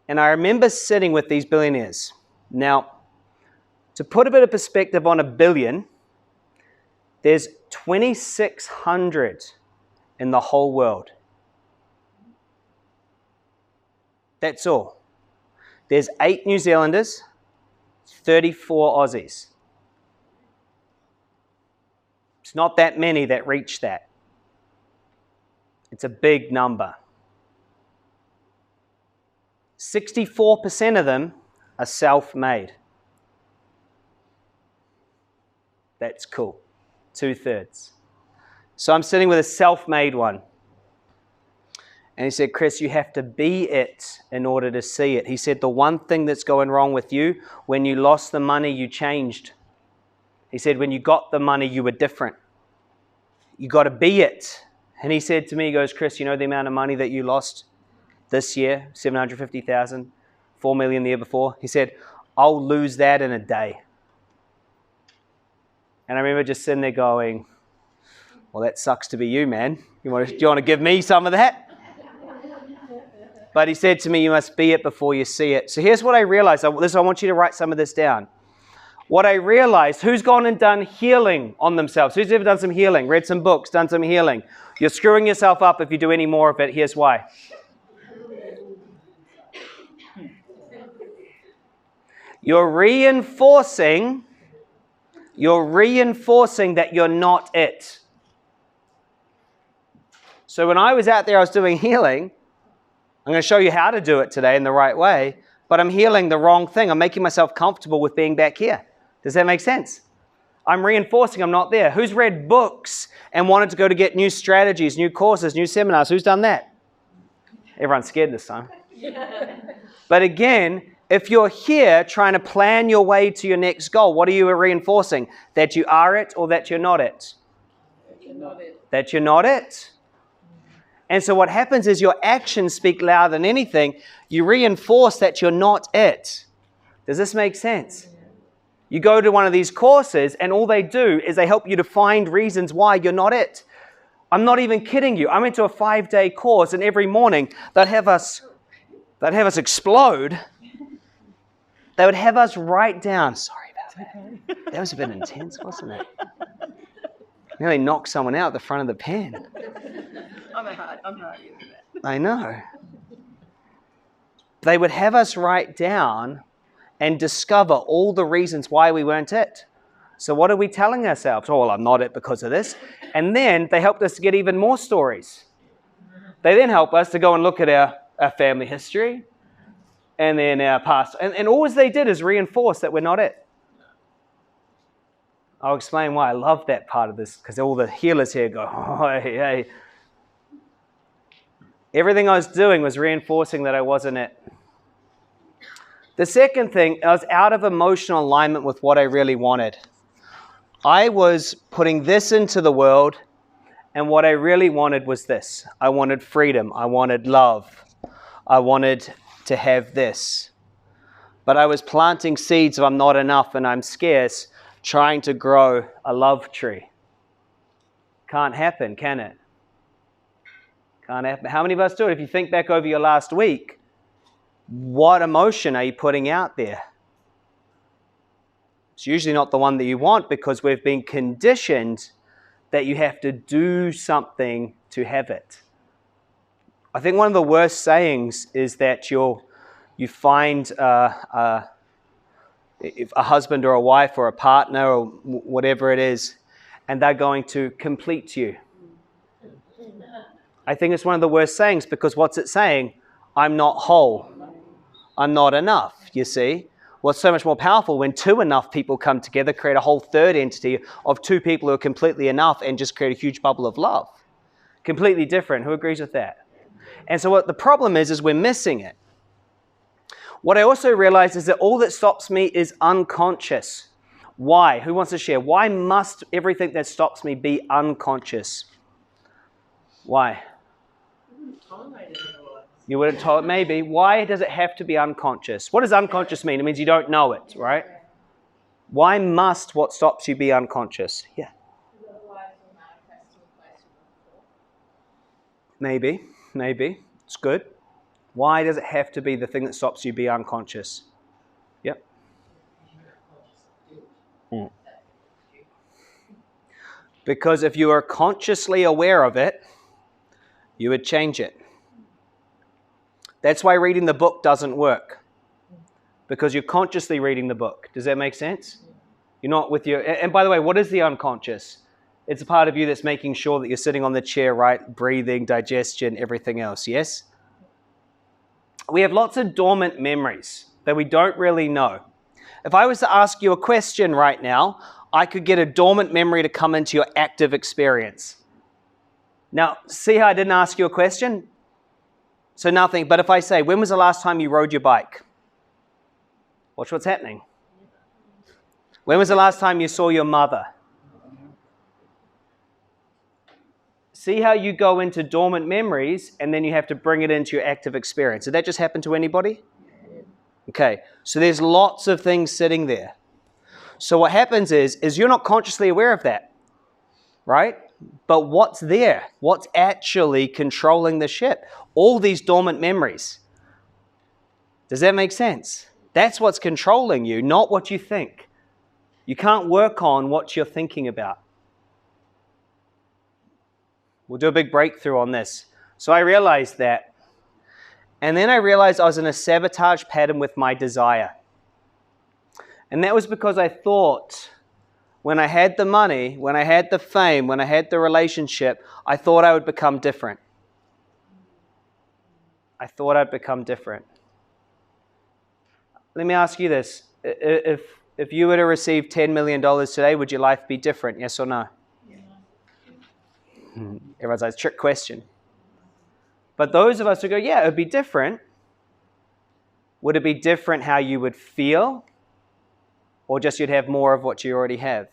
And I remember sitting with these billionaires. Now, to put a bit of perspective on a billion, there's 2,600 in the whole world. That's all. There's 8 New Zealanders, 34 Aussies. It's not that many that reach that. It's a big number. 64% of them are self-made. That's cool. 2/3. So I'm sitting with a self-made one. And he said, Chris, you have to be it in order to see it. He said, the one thing that's going wrong with you, when you lost the money, you changed. He said, when you got the money, you were different. You got to be it. And he said to me, he goes, Chris, you know the amount of money that you lost this year? 750,000, 4 million the year before. He said, I'll lose that in a day. And I remember just sitting there going, well, that sucks to be you, man. Do you want to give me some of that? But he said to me, you must be it before you see it. So here's what I realized. I want you to write some of this down. What I realized, who's gone and done healing on themselves? Who's ever done some healing, read some books, done some healing? You're screwing yourself up if you do any more of it. Here's why. You're reinforcing that you're not it. So when I was out there, I was doing healing. I'm going to show you how to do it today in the right way, but I'm healing the wrong thing. I'm making myself comfortable with being back here. Does that make sense? I'm reinforcing I'm not there. Who's read books and wanted to go to get new strategies, new courses, new seminars? Who's done that? Everyone's scared this time. But again, if you're here trying to plan your way to your next goal, what are you reinforcing? That you are it or that you're not it? That you're not it. And so what happens is your actions speak louder than anything. You reinforce that you're not it. Does this make sense? You go to one of these courses and all they do is they help you to find reasons why you're not it. I'm not even kidding you. I went to a 5-day course and every morning they'd have us explode. They would have us write down, sorry about that. That was a bit intense, wasn't it? Nearly knocked someone out the front of the pen. I'm hard with that. I know. They would have us write down and discover all the reasons why we weren't it. So what are we telling ourselves? Oh, well, I'm not it because of this. And then they helped us to get even more stories. They then help us to go and look at our family history and then our past. And all they did is reinforce that we're not it. I'll explain why I love that part of this, because all the healers here go, oh, hey. Everything I was doing was reinforcing that I wasn't it. The second thing, I was out of emotional alignment with what I really wanted. I was putting this into the world, and what I really wanted was this. I wanted freedom. I wanted love. I wanted to have this. But I was planting seeds of I'm not enough and I'm scarce, trying to grow a love tree. Can't happen, can it? Can't happen. How many of us do it? If you think back over your last week, what emotion are you putting out there? It's usually not the one that you want because we've been conditioned that you have to do something to have it. I think one of the worst sayings is that you find a husband or a wife or a partner or whatever it is, and they're going to complete you. I think it's one of the worst sayings because what's it saying? I'm not whole. I'm not enough, you see. What's so much more powerful when two enough people come together, create a whole third entity of two people who are completely enough and just create a huge bubble of love. Completely different. Who agrees with that? And so what the problem is we're missing it. What I also realized is that all that stops me is unconscious. Why? Who wants to share? Why must everything that stops me be unconscious? Why? Tolerate it otherwise. You would have told maybe. Why does it have to be unconscious? What does unconscious mean? It means you don't know it, right? Why must what stops you be unconscious? Yeah. Maybe. It's good. Why does it have to be the thing that stops you be unconscious? Yep. Because if you are consciously aware of it, you would change it. That's why reading the book doesn't work. Because you're consciously reading the book. Does that make sense? You're not with your... And by the way, what is the unconscious? It's a part of you that's making sure that you're sitting on the chair, right? Breathing, digestion, everything else, yes? We have lots of dormant memories that we don't really know. If I was to ask you a question right now, I could get a dormant memory to come into your active experience. Now, see how I didn't ask you a question? So nothing. But if I say, when was the last time you rode your bike? Watch what's happening. When was the last time you saw your mother? See how you go into dormant memories and then you have to bring it into your active experience. Did that just happen to anybody? Okay, so there's lots of things sitting there. So what happens is you're not consciously aware of that, right? But what's there? What's actually controlling the ship? All these dormant memories. Does that make sense? That's what's controlling you, not what you think. You can't work on what you're thinking about. We'll do a big breakthrough on this. So I realized that. And then I realized I was in a sabotage pattern with my desire. And that was because I thought when I had the money, when I had the fame, when I had the relationship, I thought I would become different. I thought I'd become different. Let me ask you this. If you were to receive $10 million today, would your life be different? Yes or no? Everyone's like, trick question. But those of us who go, yeah, it would be different. Would it be different how you would feel? Or just you'd have more of what you already have?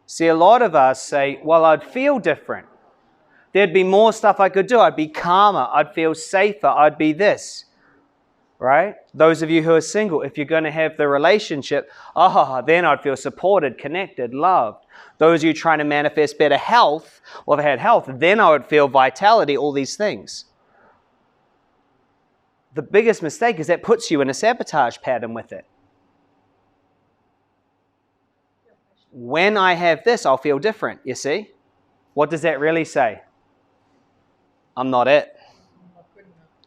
See, a lot of us say, well, I'd feel different. There'd be more stuff I could do. I'd be calmer. I'd feel safer. I'd be this. Right? Those of you who are single, if you're going to have the relationship, then I'd feel supported, connected, loved. Those of you trying to manifest better health, well, if I had health, then I would feel vitality, all these things. The biggest mistake is that puts you in a sabotage pattern with it. When I have this, I'll feel different, you see? What does that really say? I'm not it.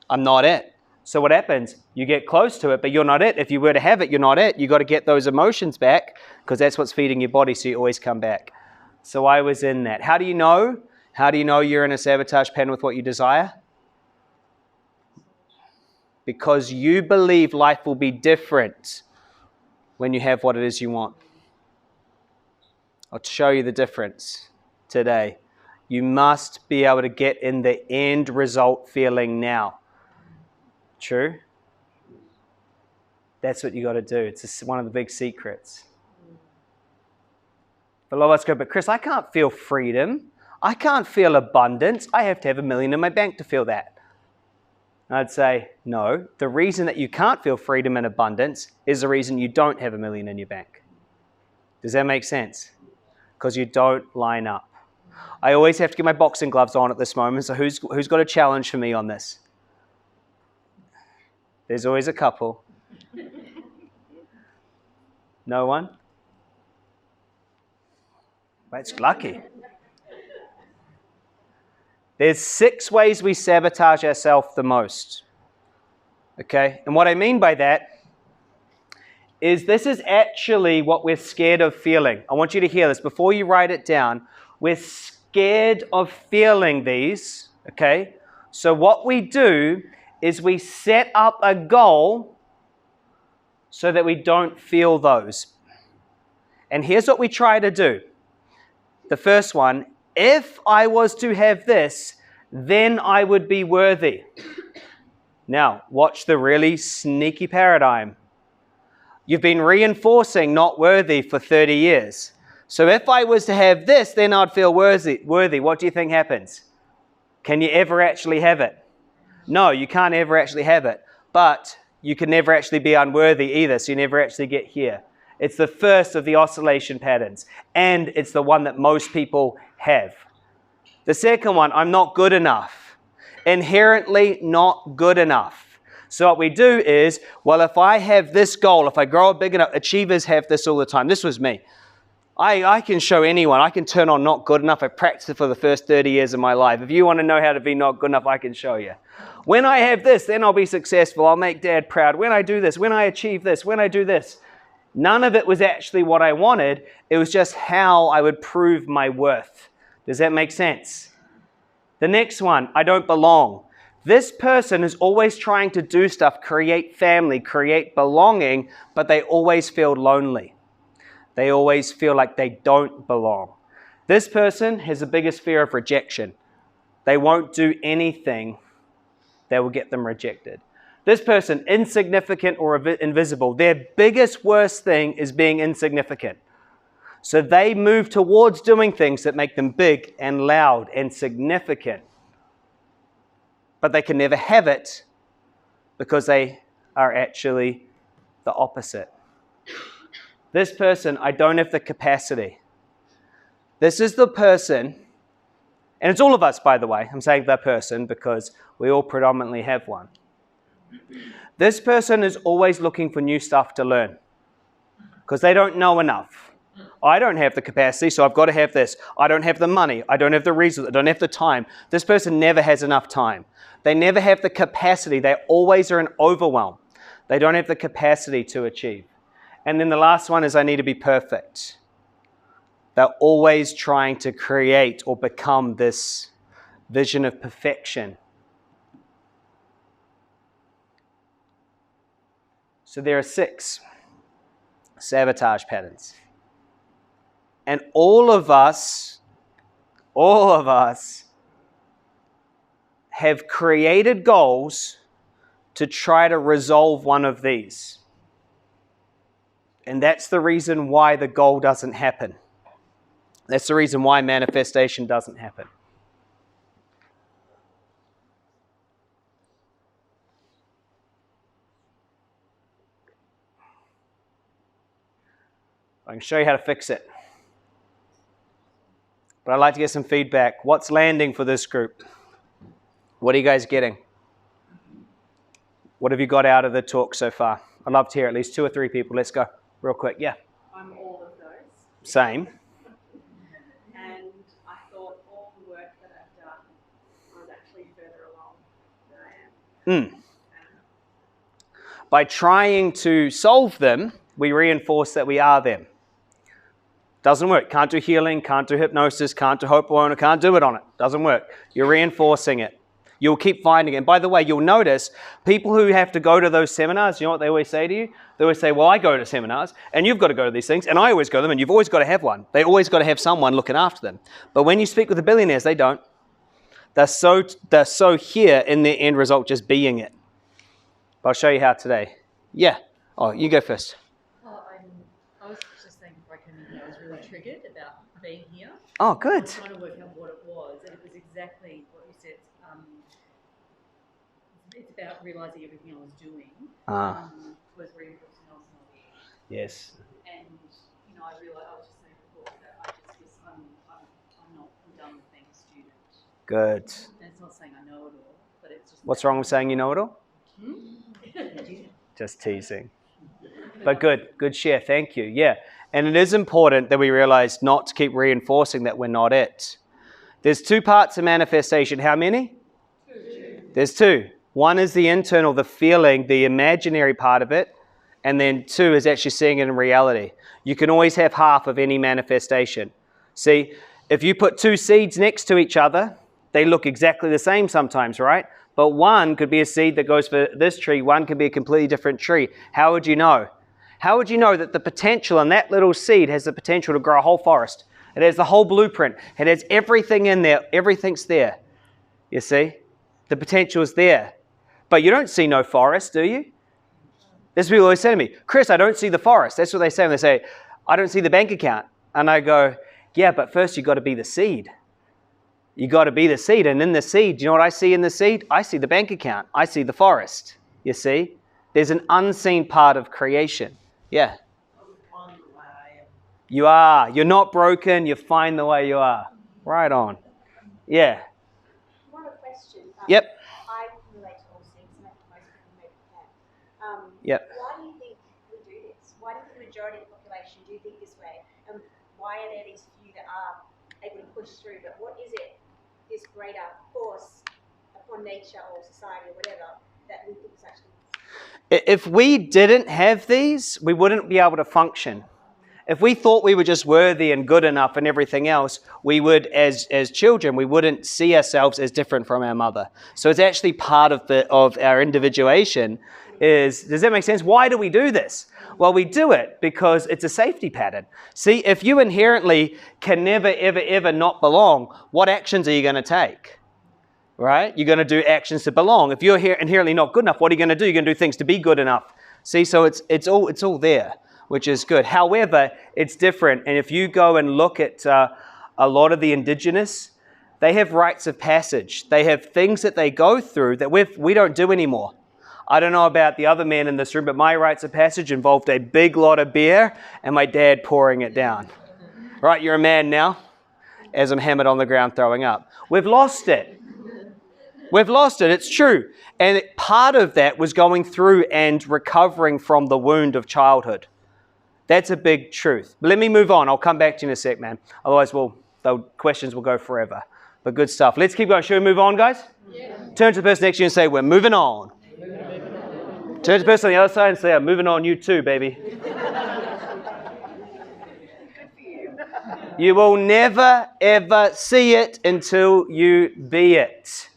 I'm not it. So what happens? You get close to it, but you're not it. If you were to have it, you're not it. You've got to get those emotions back because that's what's feeding your body, so you always come back. So I was in that. How do you know? How do you know you're in a sabotage pattern with what you desire? Because you believe life will be different when you have what it is you want. I'll show you the difference today. You must be able to get in the end result feeling now. True? That's what you got to do. It's one of the big secrets. But a lot of us go, but Chris, I can't feel freedom. I can't feel abundance. I have to have $1 million in my bank to feel that. And I'd say, no. The reason that you can't feel freedom and abundance is the reason you don't have $1 million in your bank. Does that make sense? Because you don't line up. I always have to get my boxing gloves on at this moment. So who's got a challenge for me on this? There's always a couple. No one? That's lucky. There's 6 ways we sabotage ourselves the most. Okay? And what I mean by that is this is actually what we're scared of feeling. I want you to hear this. Before you write it down, we're scared of feeling these. Okay? So what we do is we set up a goal so that we don't feel those. And here's what we try to do. The first one, if I was to have this, then I would be worthy. Now, watch the really sneaky paradigm. You've been reinforcing not worthy for 30 years. So if I was to have this, then I'd feel worthy. What do you think happens? Can you ever actually have it? No, you can't ever actually have it. But you can never actually be unworthy either, so you never actually get here. It's the first of the oscillation patterns, and it's the one that most people have. The second one, I'm not good enough. Inherently not good enough. So what we do is, well, if I have this goal, if I grow big enough, achievers have this all the time. This was me. I can show anyone. I can turn on not good enough. I practiced it for the first 30 years of my life. If you want to know how to be not good enough, I can show you. When I have this, then I'll be successful. I'll make Dad proud. When I do this, when I achieve this, when I do this. None of it was actually what I wanted. It was just how I would prove my worth. Does that make sense? The next one, I don't belong. This person is always trying to do stuff, create family, create belonging, but they always feel lonely. They always feel like they don't belong. This person has the biggest fear of rejection. They won't do anything that will get them rejected. This person, insignificant or invisible, their biggest worst thing is being insignificant. So they move towards doing things that make them big and loud and significant. But they can never have it because they are actually the opposite. This person, I don't have the capacity. This is the person, and it's all of us, by the way. I'm saying the person because we all predominantly have one. This person is always looking for new stuff to learn because they don't know enough. I don't have the capacity, so I've got to have this. I don't have the money. I don't have the resources. I don't have the time. This person never has enough time. They never have the capacity. They always are in overwhelm. They don't have the capacity to achieve. And then the last one is I need to be perfect. They're always trying to create or become this vision of perfection. So there are 6 sabotage patterns. And all of us have created goals to try to resolve one of these. And that's the reason why the goal doesn't happen. That's the reason why manifestation doesn't happen. I can show you how to fix it. But I'd like to get some feedback. What's landing for this group? What are you guys getting? What have you got out of the talk so far? I'd love to hear at least 2 or 3 people. Let's go real quick. Yeah. I'm all of those. Same. And I thought all the work that I've done, I was actually further along than I am. By trying to solve them, we reinforce that we are them. Doesn't work. Can't do healing, can't do hypnosis, can't do Ho'oponopono, can't do it on it. Doesn't work. You're reinforcing it. You'll keep finding it. And by the way, you'll notice people who have to go to those seminars, you know what they always say to you? They always say, well, I go to seminars, and you've got to go to these things, and I always go to them, and you've always got to have one. They always got to have someone looking after them. But when you speak with the billionaires, they don't. They're so here in their end result just being it. But I'll show you how today. Yeah. Oh, you go first. I was just thinking before I came in here, I was really triggered about being here. Oh, I good. was trying to work out what it was, and it was exactly what you said. It's about realising everything I was doing was reinforcing I was not there. Yes. And I realised I was just saying before that I'm done with being a student. Good. And it's not saying I know it all, but it's just. What's wrong with saying you know it all? Just teasing. But good share. Thank you. Yeah. And it is important that we realize not to keep reinforcing that we're not it. There's 2 parts of manifestation. How many? 2. There's 2. One is the internal, the feeling, the imaginary part of it. And then 2 is actually seeing it in reality. You can always have half of any manifestation. See, if you put 2 seeds next to each other, they look exactly the same sometimes, right? But one could be a seed that goes for this tree. One could be a completely different tree. How would you know? How would you know that the potential in that little seed has the potential to grow a whole forest? It has the whole blueprint. It has everything in there. Everything's there. You see? The potential is there. But you don't see no forest, do you? That's what people always say to me. Chris, I don't see the forest. That's what they say when they say, I don't see the bank account. And I go, yeah, but first you've got to be the seed. You got to be the seed. And in the seed, do you know what I see in the seed? I see the bank account. I see the forest. You see? There's an unseen part of creation. Yeah. You are. You're not broken. You're fine the way you are. Right on. Yeah. More of a question. Yep. I relate to all things, and I think most people maybe can. Yep. Why do you think we do this? Why do you think the majority of the population do think this way? And why are there these few that are able to push through? But what is it, this greater force upon nature or society or whatever, that we think is actually... If we didn't have these, we wouldn't be able to function. If we thought we were just worthy and good enough and everything else, we would, as children, we wouldn't see ourselves as different from our mother. So it's actually part of our individuation. Does that make sense? Why do we do this? Well, we do it because it's a safety pattern. See, if you inherently can never, ever, ever not belong, what actions are you going to take? Right? You're going to do actions to belong. If you're inherently not good enough, what are you going to do? You're going to do things to be good enough. See, so it's all there, which is good. However, it's different. And if you go and look at a lot of the indigenous, they have rites of passage. They have things that they go through that we don't do anymore. I don't know about the other men in this room, but my rites of passage involved a big lot of beer and my dad pouring it down. Right, you're a man now, as I'm hammered on the ground throwing up. We've lost it. We've lost it. It's true. And part of that was going through and recovering from the wound of childhood. That's a big truth. But let me move on. I'll come back to you in a sec, man. Otherwise, the questions will go forever. But good stuff. Let's keep going. Should we move on, guys? Yeah. Turn to the person next to you and say, we're moving on. Turn to the person on the other side and say, I'm moving on you too, baby. You will never, ever see it until you be it.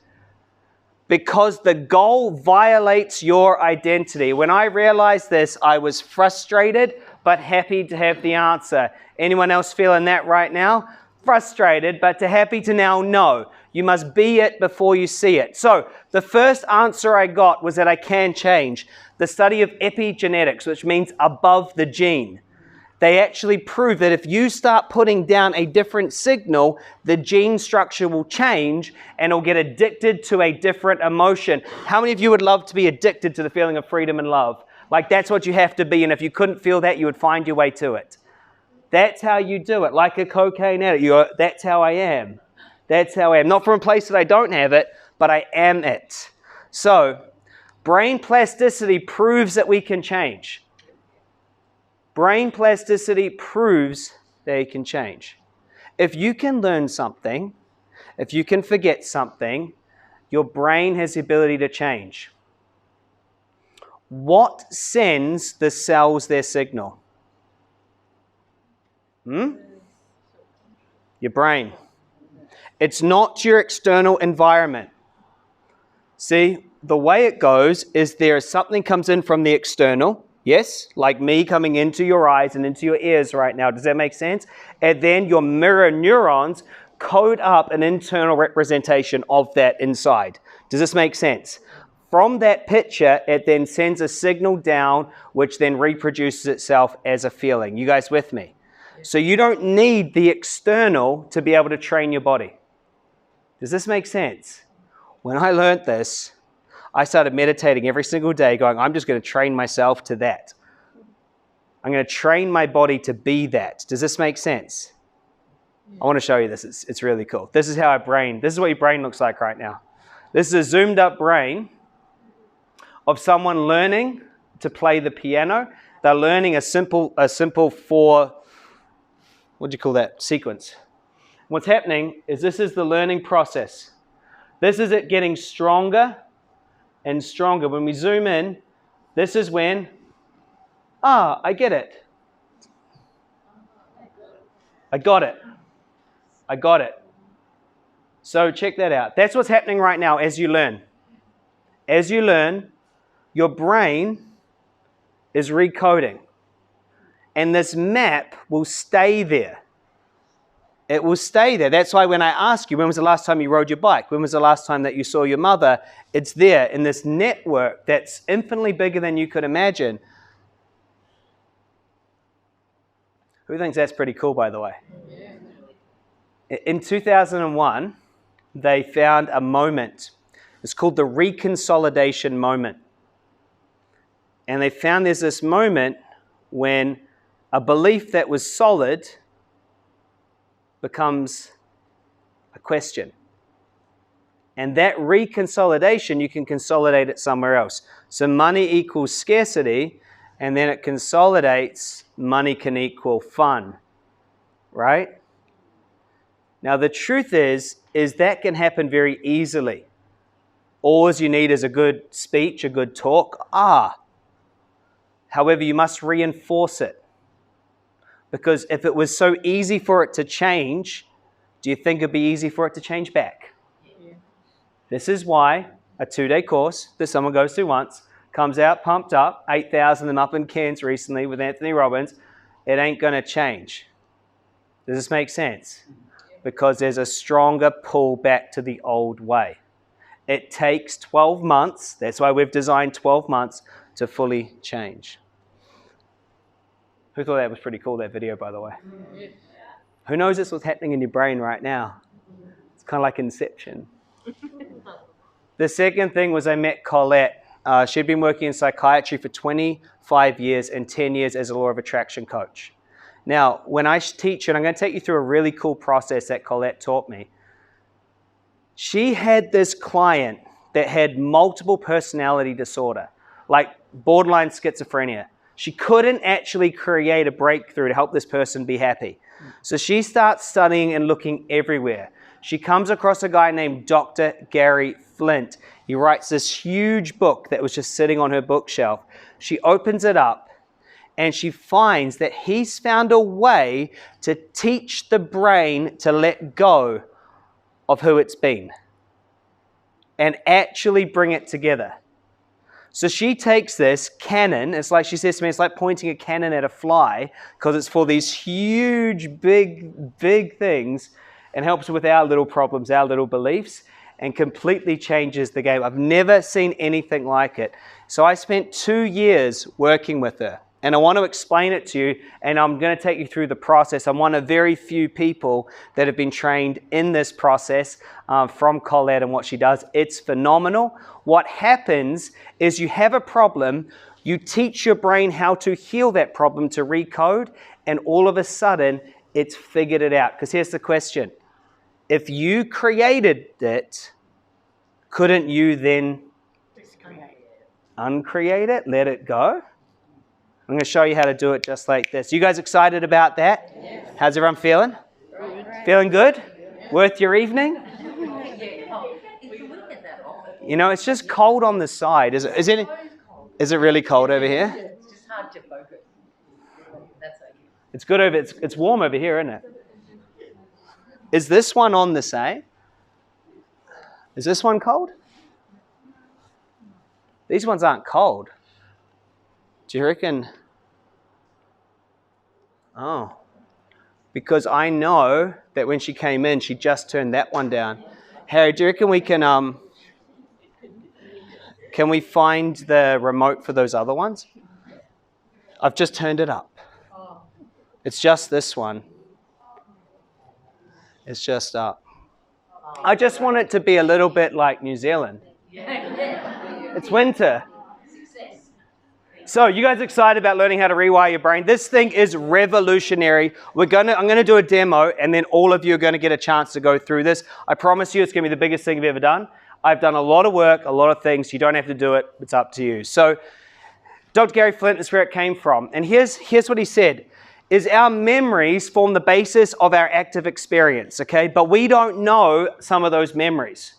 Because the goal violates your identity. When I realized this, I was frustrated, but happy to have the answer. Anyone else feeling that right now? Frustrated, but happy to now know. You must be it before you see it. So the first answer I got was that I can change. The study of epigenetics, which means above the gene. They actually prove that if you start putting down a different signal, the gene structure will change and it'll get addicted to a different emotion. How many of you would love to be addicted to the feeling of freedom and love? Like that's what you have to be, and if you couldn't feel that, you would find your way to it. That's how you do it, like a cocaine addict. That's how I am. That's how I am. Not from a place that I don't have it, but I am it. So, brain plasticity proves that we can change. Brain plasticity proves that you can change. If you can learn something, if you can forget something, your brain has the ability to change. What sends the cells their signal? Your brain. It's not your external environment. See, the way it goes is there is something comes in from the external. Yes, like me coming into your eyes and into your ears right now. Does that make sense? And then your mirror neurons code up an internal representation of that inside. Does this make sense? From that picture, it then sends a signal down, which then reproduces itself as a feeling. You guys with me? So you don't need the external to be able to train your body. Does this make sense? When I learned this, I started meditating every single day going, I'm just going to train myself to that. I'm going to train my body to be that. Does this make sense? I want to show you this. It's really cool. This is this is what your brain looks like right now. This is a zoomed up brain of someone learning to play the piano. They're learning a simple sequence. What's happening is this is the learning process. This is it getting stronger and stronger. When we zoom in, this is when, I get it. I got it. So check that out. That's what's happening right now as you learn. As you learn, your brain is recoding. And this map will stay there. it will stay there. That's why when I ask you, when was the last time you rode your bike? When was the last time that you saw your mother? It's there in this network that's infinitely bigger than you could imagine. Who thinks that's pretty cool, by the way? In 2001, they found a moment. It's called the reconsolidation moment. And they found there's this moment when a belief that was solid becomes a question. And that reconsolidation, you can consolidate it somewhere else. So money equals scarcity, and then it consolidates, money can equal fun, right? Now the truth is that can happen very easily. All you need is a good speech, a good talk. However, you must reinforce it. Because if it was so easy for it to change, do you think it'd be easy for it to change back? Yeah. This is why a 2-day course that someone goes through once comes out pumped up, 8,000 of them up in Cairns recently with Anthony Robbins, it ain't going to change. Does this make sense? Because there's a stronger pull back to the old way. It takes 12 months, that's why we've designed 12 months to fully change. Who thought that was pretty cool, that video, by the way? Yeah. Who knows this what's happening in your brain right now? It's kind of like Inception. The second thing was I met Colette. She'd been working in psychiatry for 25 years and 10 years as a law of attraction coach. Now, when I teach, and I'm going to take you through a really cool process that Colette taught me. She had this client that had multiple personality disorder, like borderline schizophrenia. She couldn't actually create a breakthrough to help this person be happy. So she starts studying and looking everywhere. She comes across a guy named Dr. Gary Flint. He writes this huge book that was just sitting on her bookshelf. She opens it up and she finds that he's found a way to teach the brain to let go of who it's been and actually bring it together. So she takes this cannon, it's like she says to me, it's like pointing a cannon at a fly because it's for these huge, big things and helps with our little problems, our little beliefs, and completely changes the game. I've never seen anything like it. So I spent 2 years working with her. And I want to explain it to you, and I'm going to take you through the process. I'm one of very few people that have been trained in this process from Colette and what she does. It's phenomenal. What happens is you have a problem, you teach your brain how to heal that problem, to recode, and all of a sudden, it's figured it out. Because here's the question. If you created it, couldn't you then uncreate it, let it go? I'm going to show you how to do it just like this. You guys excited about that? Yes. How's everyone feeling? Good. Feeling good? Yeah. Worth your evening? You know, it's just cold on the side. Is it really cold over here? It's just hard to focus. That's okay. It's good over. It's warm over here, isn't it? Is this one on the same? Is this one cold? These ones aren't cold. Do you reckon? Oh, because I know that when she came in, she just turned that one down. Harry, do you reckon we can we find the remote for those other ones? I've just turned it up. It's just this one. It's just up. I just want it to be a little bit like New Zealand. It's winter. So, you guys excited about learning how to rewire your brain? This thing is revolutionary. I'm going to do a demo, and then all of you are going to get a chance to go through this. I promise you it's going to be the biggest thing you've ever done. I've done a lot of work, a lot of things. You don't have to do it. It's up to you. So, Dr. Gary Flint is where it came from. And here's what he said, is our memories form the basis of our active experience, okay? But we don't know some of those memories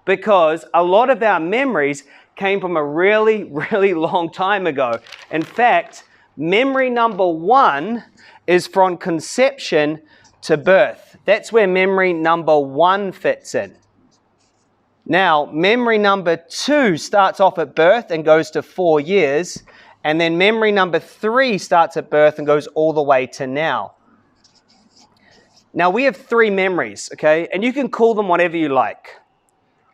because a lot of our memories came from a really, really long time ago. In fact, memory number 1 is from conception to birth. That's where memory number 1 fits in. Now, memory number 2 starts off at birth and goes to 4 years. And then memory number 3 starts at birth and goes all the way to now. Now, we have 3 memories, okay? And you can call them whatever you like.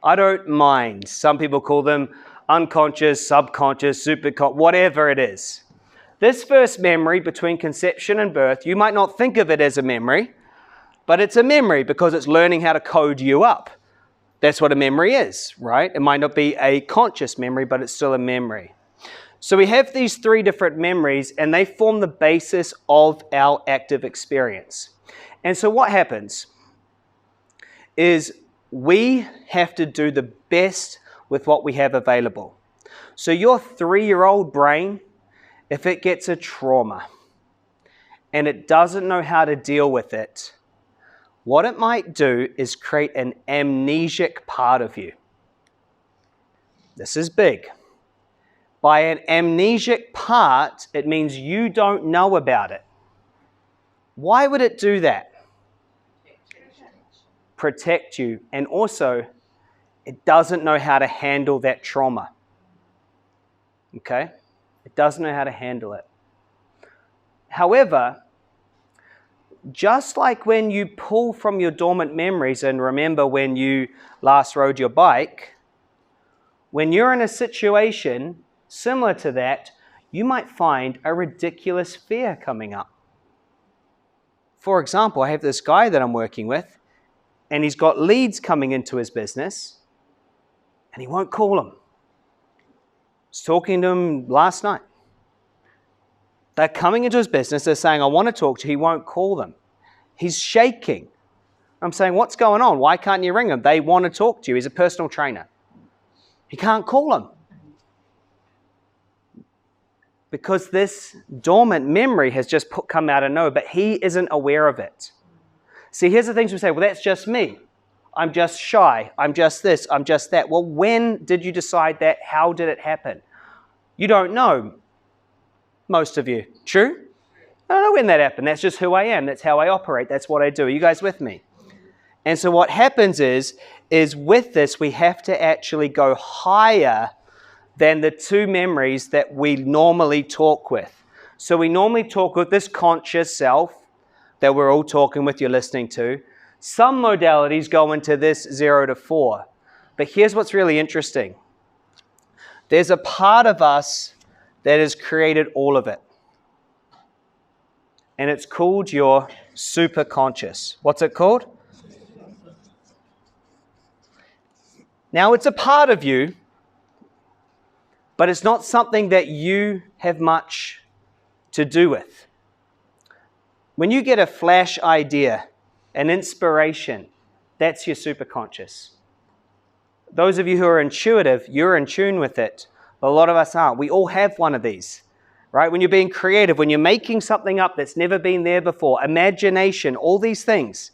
I don't mind. Some people call them unconscious, subconscious, superconscious, whatever it is. This first memory between conception and birth, you might not think of it as a memory, but it's a memory because it's learning how to code you up. That's what a memory is, right? It might not be a conscious memory, but it's still a memory. So we have these 3 different memories, and they form the basis of our active experience. And so what happens is we have to do the best with what we have available. So your 3-year-old brain, if it gets a trauma and it doesn't know how to deal with it, what it might do is create an amnesic part of you. This is big. By an amnesic part, it means you don't know about it. Why would it do that? Protect you. And also, it doesn't know how to handle that trauma. Okay? It doesn't know how to handle it. However, just like when you pull from your dormant memories and remember when you last rode your bike, when you're in a situation similar to that, you might find a ridiculous fear coming up. For example, I have this guy that I'm working with, and he's got leads coming into his business, and he won't call them. I was talking to him last night. They're coming into his business, they're saying, I want to talk to you, he won't call them. He's shaking. I'm saying, what's going on? Why can't you ring them? They want to talk to you. He's a personal trainer. He can't call them. Because this dormant memory has just come out of nowhere, but he isn't aware of it. See, here's the things we say, well, that's just me. I'm just shy. I'm just this. I'm just that. Well, when did you decide that? How did it happen? You don't know, most of you. True? I don't know when that happened. That's just who I am. That's how I operate. That's what I do. Are you guys with me? And so what happens is with this, we have to actually go higher than the 2 memories that we normally talk with. So we normally talk with this conscious self that we're all talking with, you're listening to. Some modalities go into this 0 to 4. But here's what's really interesting. There's a part of us that has created all of it. And it's called your superconscious. What's it called? Now, it's a part of you, but it's not something that you have much to do with. When you get a flash idea, an inspiration, that's your superconscious. Those of you who are intuitive, you're in tune with it, but a lot of us aren't. We all have one of these, right? When you're being creative, when you're making something up that's never been there before, imagination, all these things,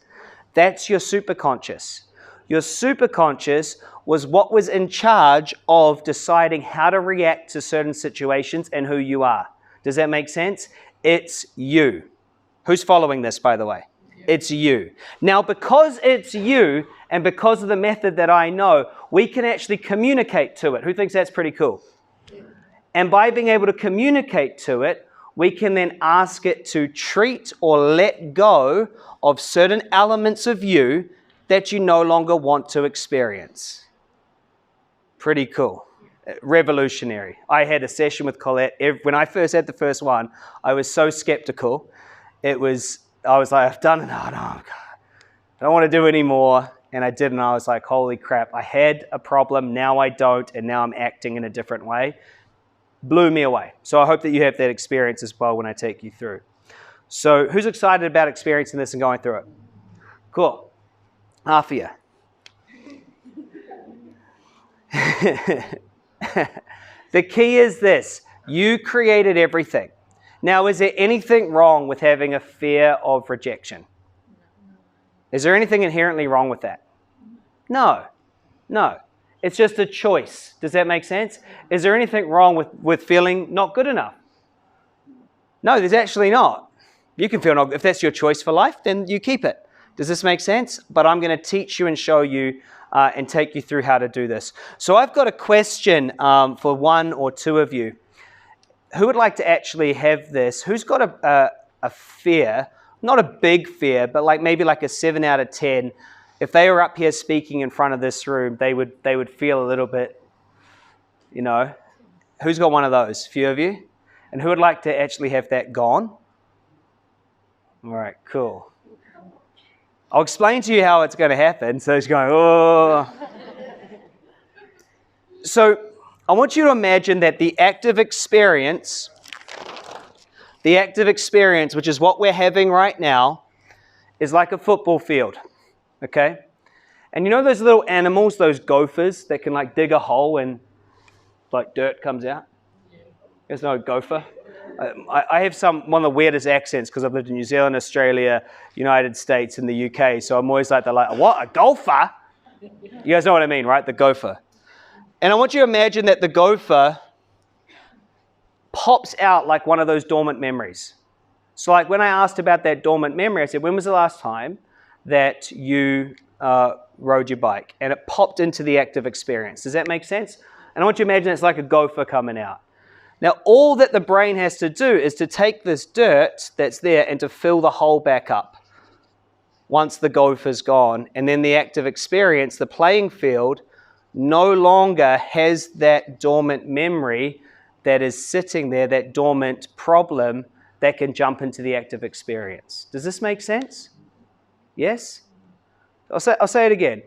that's your superconscious. Your superconscious was what was in charge of deciding how to react to certain situations and who you are. Does that make sense? It's you. Who's following this, by the way? It's you. Now, because it's you and because of the method that I know, we can actually communicate to it. Who thinks that's pretty cool? And by being able to communicate to it, we can then ask it to treat or let go of certain elements of you that you no longer want to experience. Pretty cool. Revolutionary. I had a session with Colette. When I first had the first one, I was so skeptical. I was like, I've done it. Oh, no, God. I don't want to do it anymore. And I did, and I was like, holy crap. I had a problem, now I don't, and now I'm acting in a different way. Blew me away. So I hope that you have that experience as well when I take you through. So who's excited about experiencing this and going through it? Cool. Half of you. The key is this. You created everything. Now, is there anything wrong with having a fear of rejection? Is there anything inherently wrong with that? No. No. It's just a choice. Does that make sense? Is there anything wrong with feeling not good enough? No, there's actually not. You can feel not. If that's your choice for life, then you keep it. Does this make sense? But I'm going to teach you and show you and take you through how to do this. So I've got a question for 1 or 2 of you. Who would like to actually have this? Who's got a fear not a big fear, but like maybe like a 7 out of 10, if they were up here speaking in front of this room, they would feel a little bit, you know. Who's got one of those? A few of you? And who would like to actually have that gone? All right, cool. I'll explain to you how it's going to happen. So it's going, oh. So I want you to imagine that the active experience, which is what we're having right now, is like a football field, okay? And you know those little animals, those gophers that can like dig a hole and like dirt comes out? There's no gopher. I have one of the weirdest accents because I've lived in New Zealand, Australia, United States, and the UK. So I'm always like, they're like, what, a gopher? You guys know what I mean, right? The gopher. And I want you to imagine that the gopher pops out like one of those dormant memories. So like when I asked about that dormant memory, I said, when was the last time that you rode your bike? And it popped into the active experience. Does that make sense? And I want you to imagine it's like a gopher coming out. Now, all that the brain has to do is to take this dirt that's there and to fill the hole back up once the gopher's gone. And then the active experience, the playing field, no longer has that dormant memory that is sitting there, that dormant problem that can jump into the active experience. Does this make sense? Yes? I'll say it again.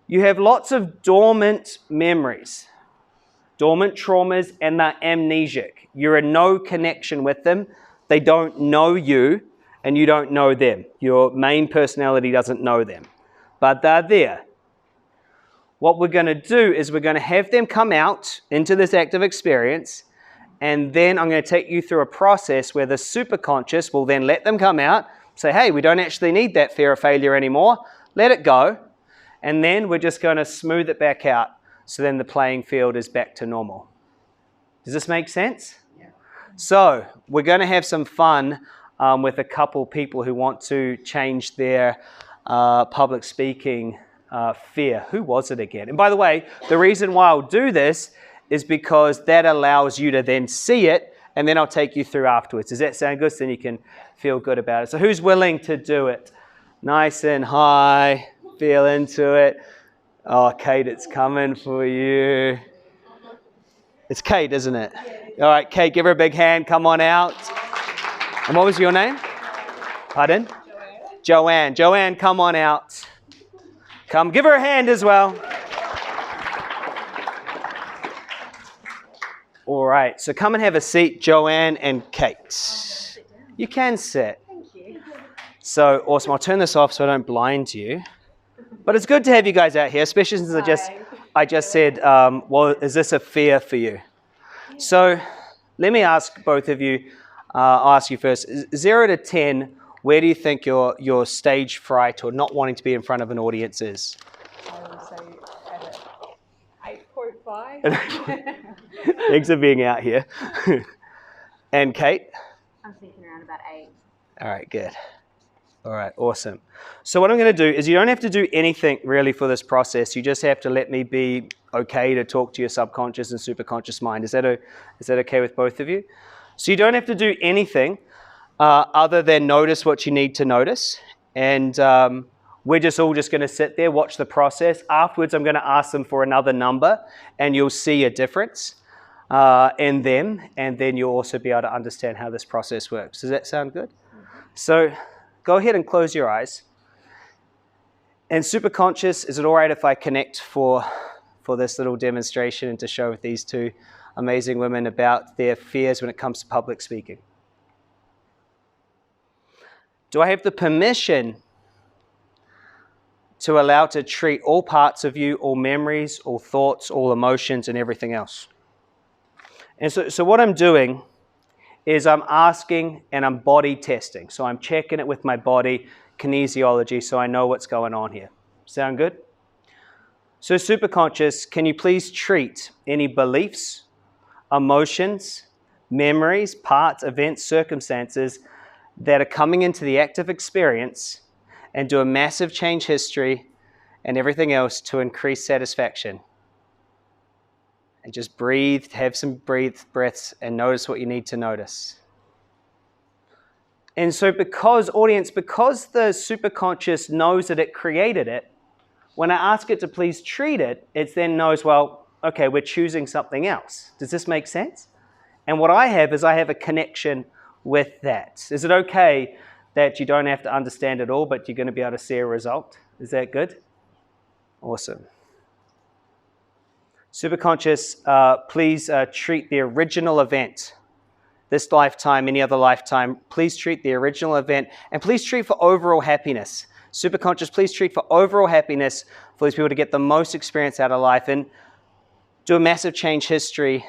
You have lots of dormant memories, dormant traumas, and they're amnesic. You're in no connection with them. They don't know you, and you don't know them. Your main personality doesn't know them, but they're there. What we're going to do is we're going to have them come out into this active experience, and then I'm going to take you through a process where the superconscious will then let them come out, say, hey, we don't actually need that fear of failure anymore. Let it go. And then we're just going to smooth it back out. So then the playing field is back to normal. Does this make sense? Yeah. So we're going to have some fun with a couple people who want to change their public speaking fear. Who was it again? And by the way, the reason why I'll do this is because that allows you to then see it, and then I'll take you through afterwards. Does that sound good? So then you can feel good about it. So who's willing to do it? Nice and high. Feel into it. Oh, Kate, it's coming for you. It's Kate, isn't it? All right, Kate, give her a big hand. Come on out. And what was your name? Pardon? Joanne. Joanne, come on out. Come, give her a hand as well. All right, so come and have a seat, Joanne and Kate. You can sit. Thank you. So awesome. I'll turn this off so I don't blind you. But it's good to have you guys out here, especially since I just said, well, is this a fear for you? Yeah. So let me ask both of you, I'll ask you first, 0 to 10, where do you think your stage fright or not wanting to be in front of an audience is? I would say at 8.5. Thanks for being out here. And Kate? I'm thinking around about 8. All right, good. All right, awesome. So what I'm going to do is you don't have to do anything really for this process. You just have to let me be okay to talk to your subconscious and superconscious mind. Is that okay with both of you? So you don't have to do anything other than notice what you need to notice. And we're all just going to sit there, watch the process. Afterwards, I'm going to ask them for another number, and you'll see a difference in them. And then you'll also be able to understand how this process works. Does that sound good? So go ahead and close your eyes. And superconscious, is it all right if I connect for this little demonstration and to show with these two amazing women about their fears when it comes to public speaking? Do I have the permission to allow to treat all parts of you, all memories, all thoughts, all emotions, and everything else? And so what I'm doing is I'm asking and I'm body testing. So I'm checking it with my body, kinesiology, so I know what's going on here. Sound good? So superconscious, can you please treat any beliefs, emotions, memories, parts, events, circumstances that are coming into the active experience and do a massive change history and everything else to increase satisfaction? And just breathe, have some breaths, and notice what you need to notice. And so because the superconscious knows that it created it, when I ask it to please treat it, it then knows, well, okay, we're choosing something else. Does this make sense? And what I have is I have a connection with that. Is it okay that you don't have to understand it all, but you're going to be able to see a result? Is that good? Awesome. Superconscious, please treat the original event. This lifetime, any other lifetime, please treat the original event, and please treat for overall happiness. Superconscious, please treat for overall happiness for these people to get the most experience out of life, and do a massive change history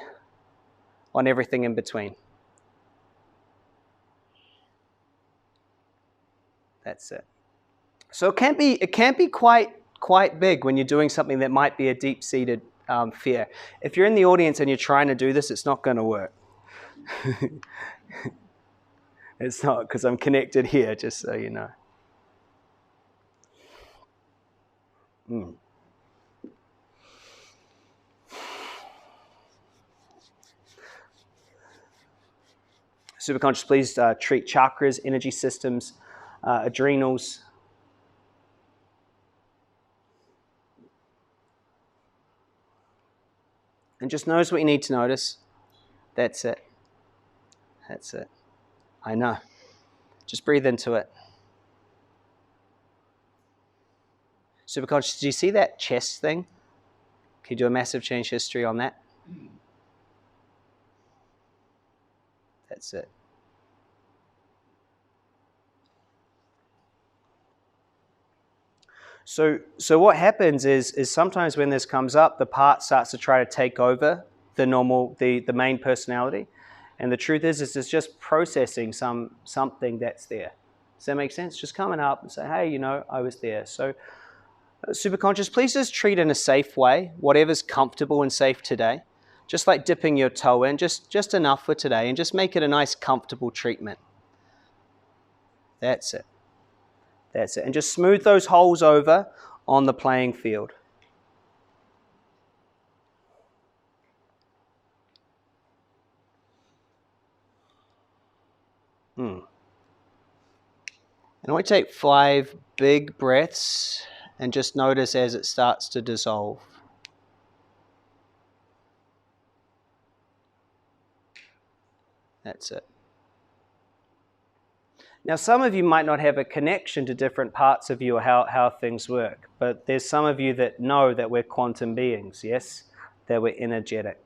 on everything in between. That's it. So it can be quite big when you're doing something that might be a deep-seated fear. If you're in the audience and you're trying to do this, it's not going to work. It's not, because I'm connected here, just so you know. Superconscious, please treat chakras, energy systems, adrenals. And just notice what you need to notice. That's it. That's it. I know. Just breathe into it. Superconscious, do you see that chest thing? Can you do a massive change history on that? That's it. So what happens is sometimes when this comes up, the part starts to try to take over the main personality. And the truth is it's just processing something that's there. Does that make sense? Just coming up and say, hey, I was there. So superconscious, please just treat in a safe way, whatever's comfortable and safe today. Just like dipping your toe in, just enough for today, and just make it a nice, comfortable treatment. That's it. That's it. And just smooth those holes over on the playing field. And I want to take 5 big breaths and just notice as it starts to dissolve. That's it. Now, some of you might not have a connection to different parts of you or how things work, but there's some of you that know that we're quantum beings, yes? That we're energetic,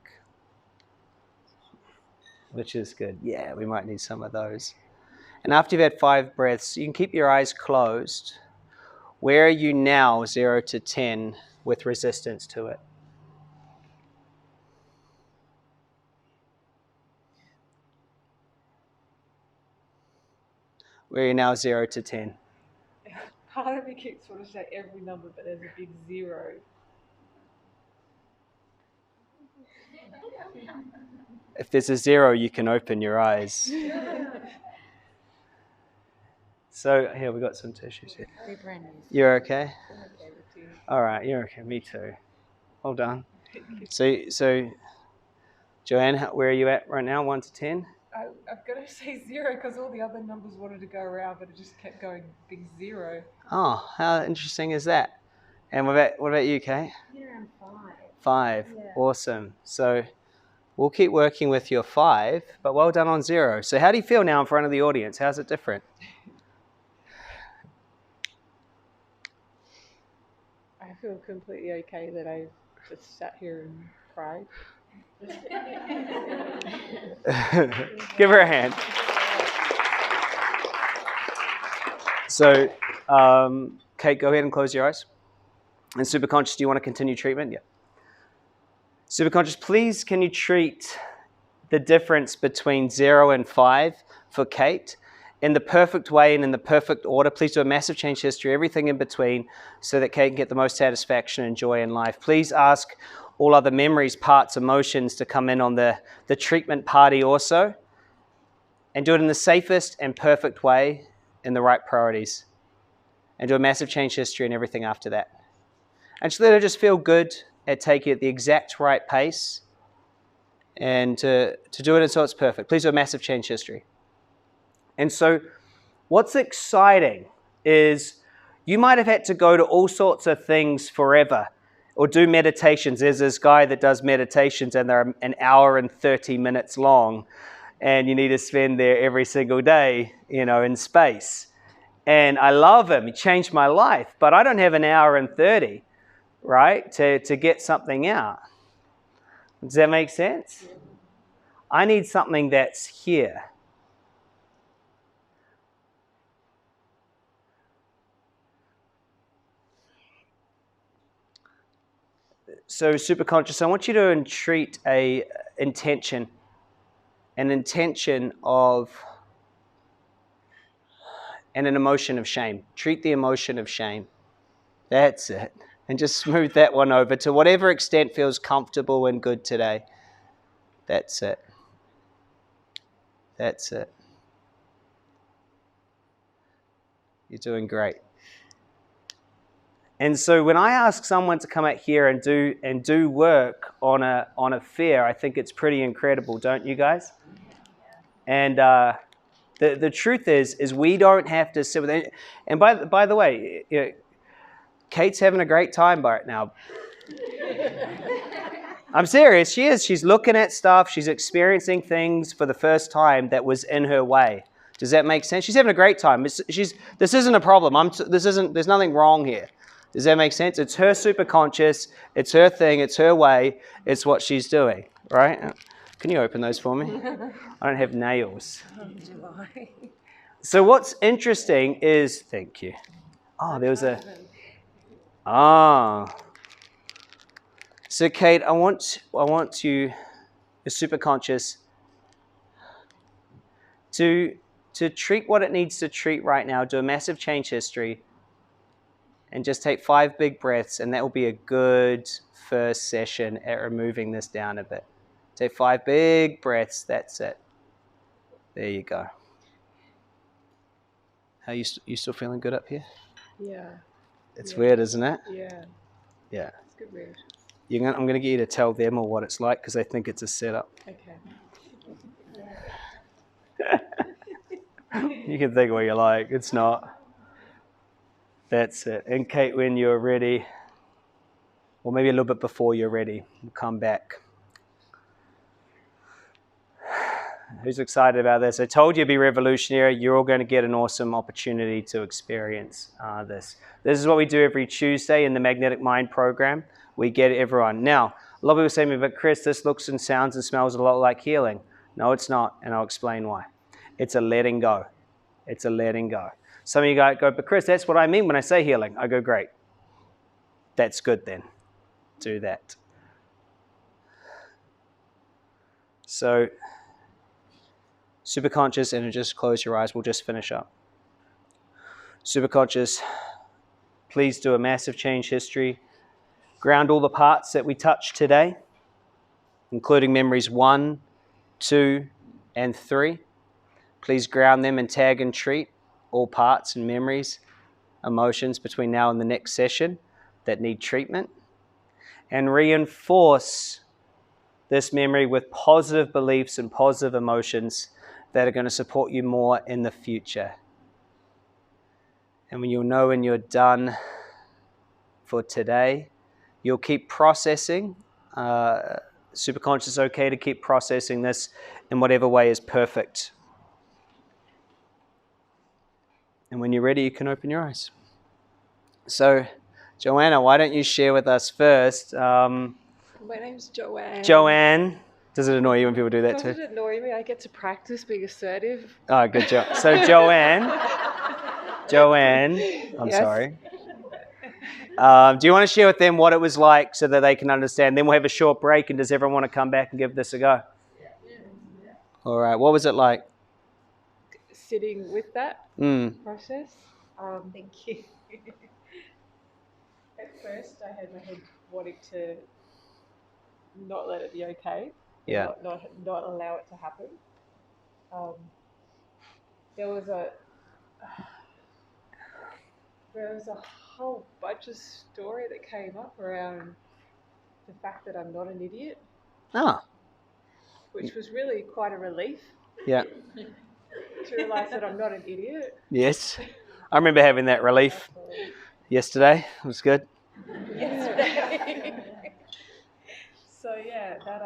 which is good. Yeah, we might need some of those. And after you've had 5 breaths, you can keep your eyes closed. Where are you now, 0 to 10, with resistance to it? Where are you now, 0 to 10? Part of me keeps wanting to say every number, but there's a big 0. If there's a 0, you can open your eyes. So here, we got some tissues here. You're okay? All right, you're okay. Me too. Well done. So Joanne, where are you at right now, 1 to 10? I've got to say 0 because all the other numbers wanted to go around, but it just kept going big 0. Oh, how interesting is that? And what about you, Kate? Around 5. 5. Yeah. Awesome. So we'll keep working with your 5, but well done on 0. So how do you feel now in front of the audience? How's it different? I feel completely okay that I've just sat here and cried. Give her a hand. So, Kate, go ahead and close your eyes. And superconscious, do you want to continue treatment? Yeah. Superconscious, please, can you treat the difference between 0 and 5 for Kate in the perfect way and in the perfect order? Please do a massive change history, everything in between, so that Kate can get the most satisfaction and joy in life. Please ask all other memories, parts, emotions to come in on the treatment party also. And do it in the safest and perfect way in the right priorities. And do a massive change history and everything after that. And just let her just feel good at taking it at the exact right pace and to do it until it's perfect. Please do a massive change history. And so what's exciting is you might have had to go to all sorts of things forever or do meditations. There's this guy that does meditations and they're an hour and 30 minutes long, and you need to spend there every single day, in space. And I love him. He changed my life. But I don't have an hour and 30, right, to get something out. Does that make sense? I need something that's here. So superconscious, I want you to entreat an intention of and an emotion of shame. Treat the emotion of shame. That's it. And just smooth that one over to whatever extent feels comfortable and good today. That's it. That's it. You're doing great. And so when I ask someone to come out here and do work on a fear, I think it's pretty incredible, don't you guys? And the truth is we don't have to sit with it. And by the way, Kate's having a great time right now. I'm serious. She is. She's looking at stuff. She's experiencing things for the first time that was in her way. Does that make sense? She's having a great time. This isn't a problem. There's nothing wrong here. Does that make sense? It's her superconscious. It's her thing. It's her way. It's what she's doing, right? Can you open those for me? I don't have nails. So what's interesting is, thank you. Oh, there was a... So Kate, I want you, your superconscious, to treat what it needs to treat right now, do a massive change history, and just take 5 big breaths, and that will be a good first session at removing this down a bit. Take 5 big breaths, that's it. There you go. How you still feeling good up here? Yeah. It's weird, isn't it? Yeah. Yeah. It's good weird. I'm going to get you to tell them or what it's like because they think it's a setup. Okay. You can think what you like. It's not. That's it. And Kate, when you're ready, or maybe a little bit before you're ready, we'll come back. Who's excited about this? I told you it'd be revolutionary. You're all going to get an awesome opportunity to experience this. This is what we do every Tuesday in the Magnetic Mind program. We get everyone. Now, a lot of people say to me, but Chris, this looks and sounds and smells a lot like healing. No, it's not, and I'll explain why. It's a letting go. It's a letting go. Some of you go, but Chris, that's what I mean when I say healing. I go, great. That's good then. Do that. So, superconscious, and just close your eyes. We'll just finish up. Superconscious, please do a massive change history. Ground all the parts that we touched today, including memories 1, 2, and 3. Please ground them and tag and treat all parts and memories, emotions between now and the next session that need treatment. And reinforce this memory with positive beliefs and positive emotions that are going to support you more in the future. And when you'll know when you're done for today, you'll keep processing. Superconscious is okay to keep processing this in whatever way is perfect. And when you're ready, you can open your eyes. So, Joanna, why don't you share with us first? My name's Joanne. Joanne. Does it annoy you when people do that too? Does it annoy me? I get to practice being assertive. Oh, good job. So, Joanne, I'm Yes. sorry. Do you want to share with them what it was like so that they can understand? Then we'll have a short break, and does everyone want to come back and give this a go? Yeah. All right. What was it like? Sitting with that process. Thank you. At first, I had my head wanting to not let it be okay. Yeah. Not allow it to happen. There was a whole bunch of story that came up around the fact that I'm not an idiot, Ah. which was really quite a relief. Yeah. to realise that I'm not an idiot. Yes. I remember having that relief yesterday. It was good. Yesterday. So yeah, that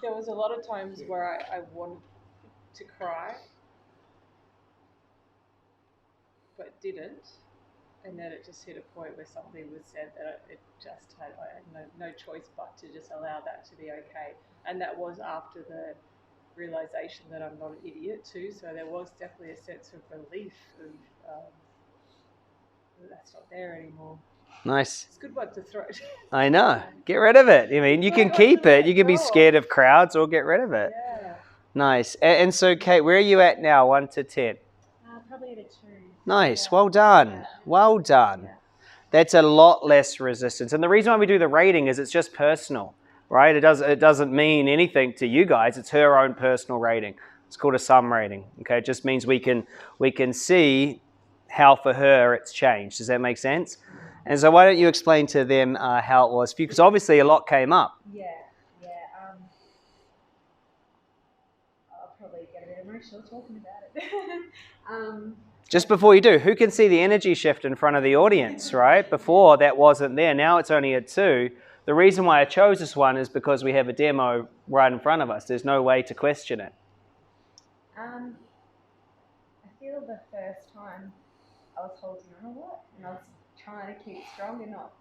there was a lot of times where I wanted to cry, but didn't, and then it just hit a point where something was said that it just had I had no choice but to just allow that to be okay, and that was after the realization that I'm not an idiot too. So there was definitely a sense of relief of that's not there anymore. Nice. It's a good one to throw. I know. Get rid of it. I mean, you can keep it. You can be scared of crowds or get rid of it. Yeah. Nice. And so, Kate, where are you at now, 1 to 10? Probably at a 2. Nice. Yeah. Well done. Yeah. Well done. Yeah. That's a lot less resistance. And the reason why we do the rating is it's just personal, right? It doesn't mean anything to you guys. It's her own personal rating. It's called a sum rating. Okay, it just means we can see how for her it's changed. Does that make sense? And so why don't you explain to them how it was for you? Because obviously a lot came up. Yeah. I'll probably get a bit emotional talking about it. Just before you do, who can see the energy shift in front of the audience, right? Before that wasn't there. Now it's only a 2. The reason why I chose this one is because we have a demo right in front of us. There's no way to question it. I feel the first time I was holding on a lot, and I was trying to keep strong and not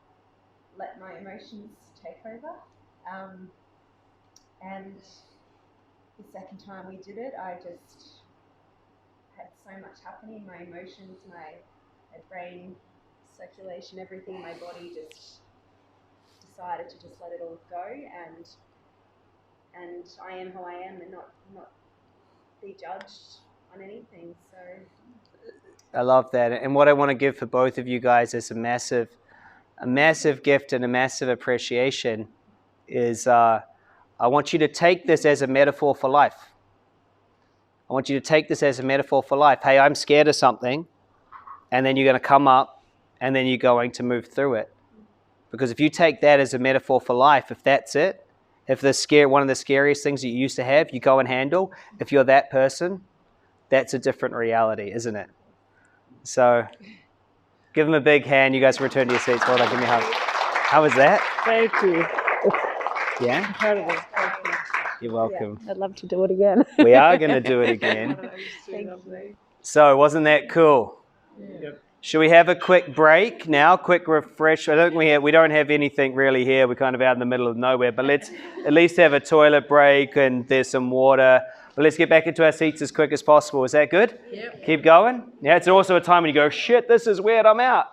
let my emotions take over. And the second time we did it, I just had so much happening. My emotions, my brain circulation, everything in my body just decided to just let it all go, and I am who I am, and not be judged on anything. So I love that. And what I want to give for both of you guys is a massive gift and a massive appreciation is I want you to take this as a metaphor for life. I want you to take this as a metaphor for life. Hey, I'm scared of something, and then you're going to come up, and then you're going to move through it. Because if you take that as a metaphor for life, if that's it, if one of the scariest things that you used to have, you go and handle, if you're that person, that's a different reality, isn't it? So give them a big hand. You guys return to your seats. Well done. Give me a hug. How was that? Thank you. Yeah? Incredible. Thank you. You're welcome. I'd love to do it again. We are going to do it again. So wasn't that cool? Yep. Should we have a quick break now? Quick refresh. I don't think we don't have anything really here. We're kind of out in the middle of nowhere. But let's at least have a toilet break and there's some water. But let's get back into our seats as quick as possible. Is that good? Yep. Keep going? Yeah, it's also a time when you go, shit, this is weird, I'm out.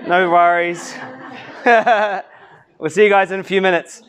No worries. We'll see you guys in a few minutes.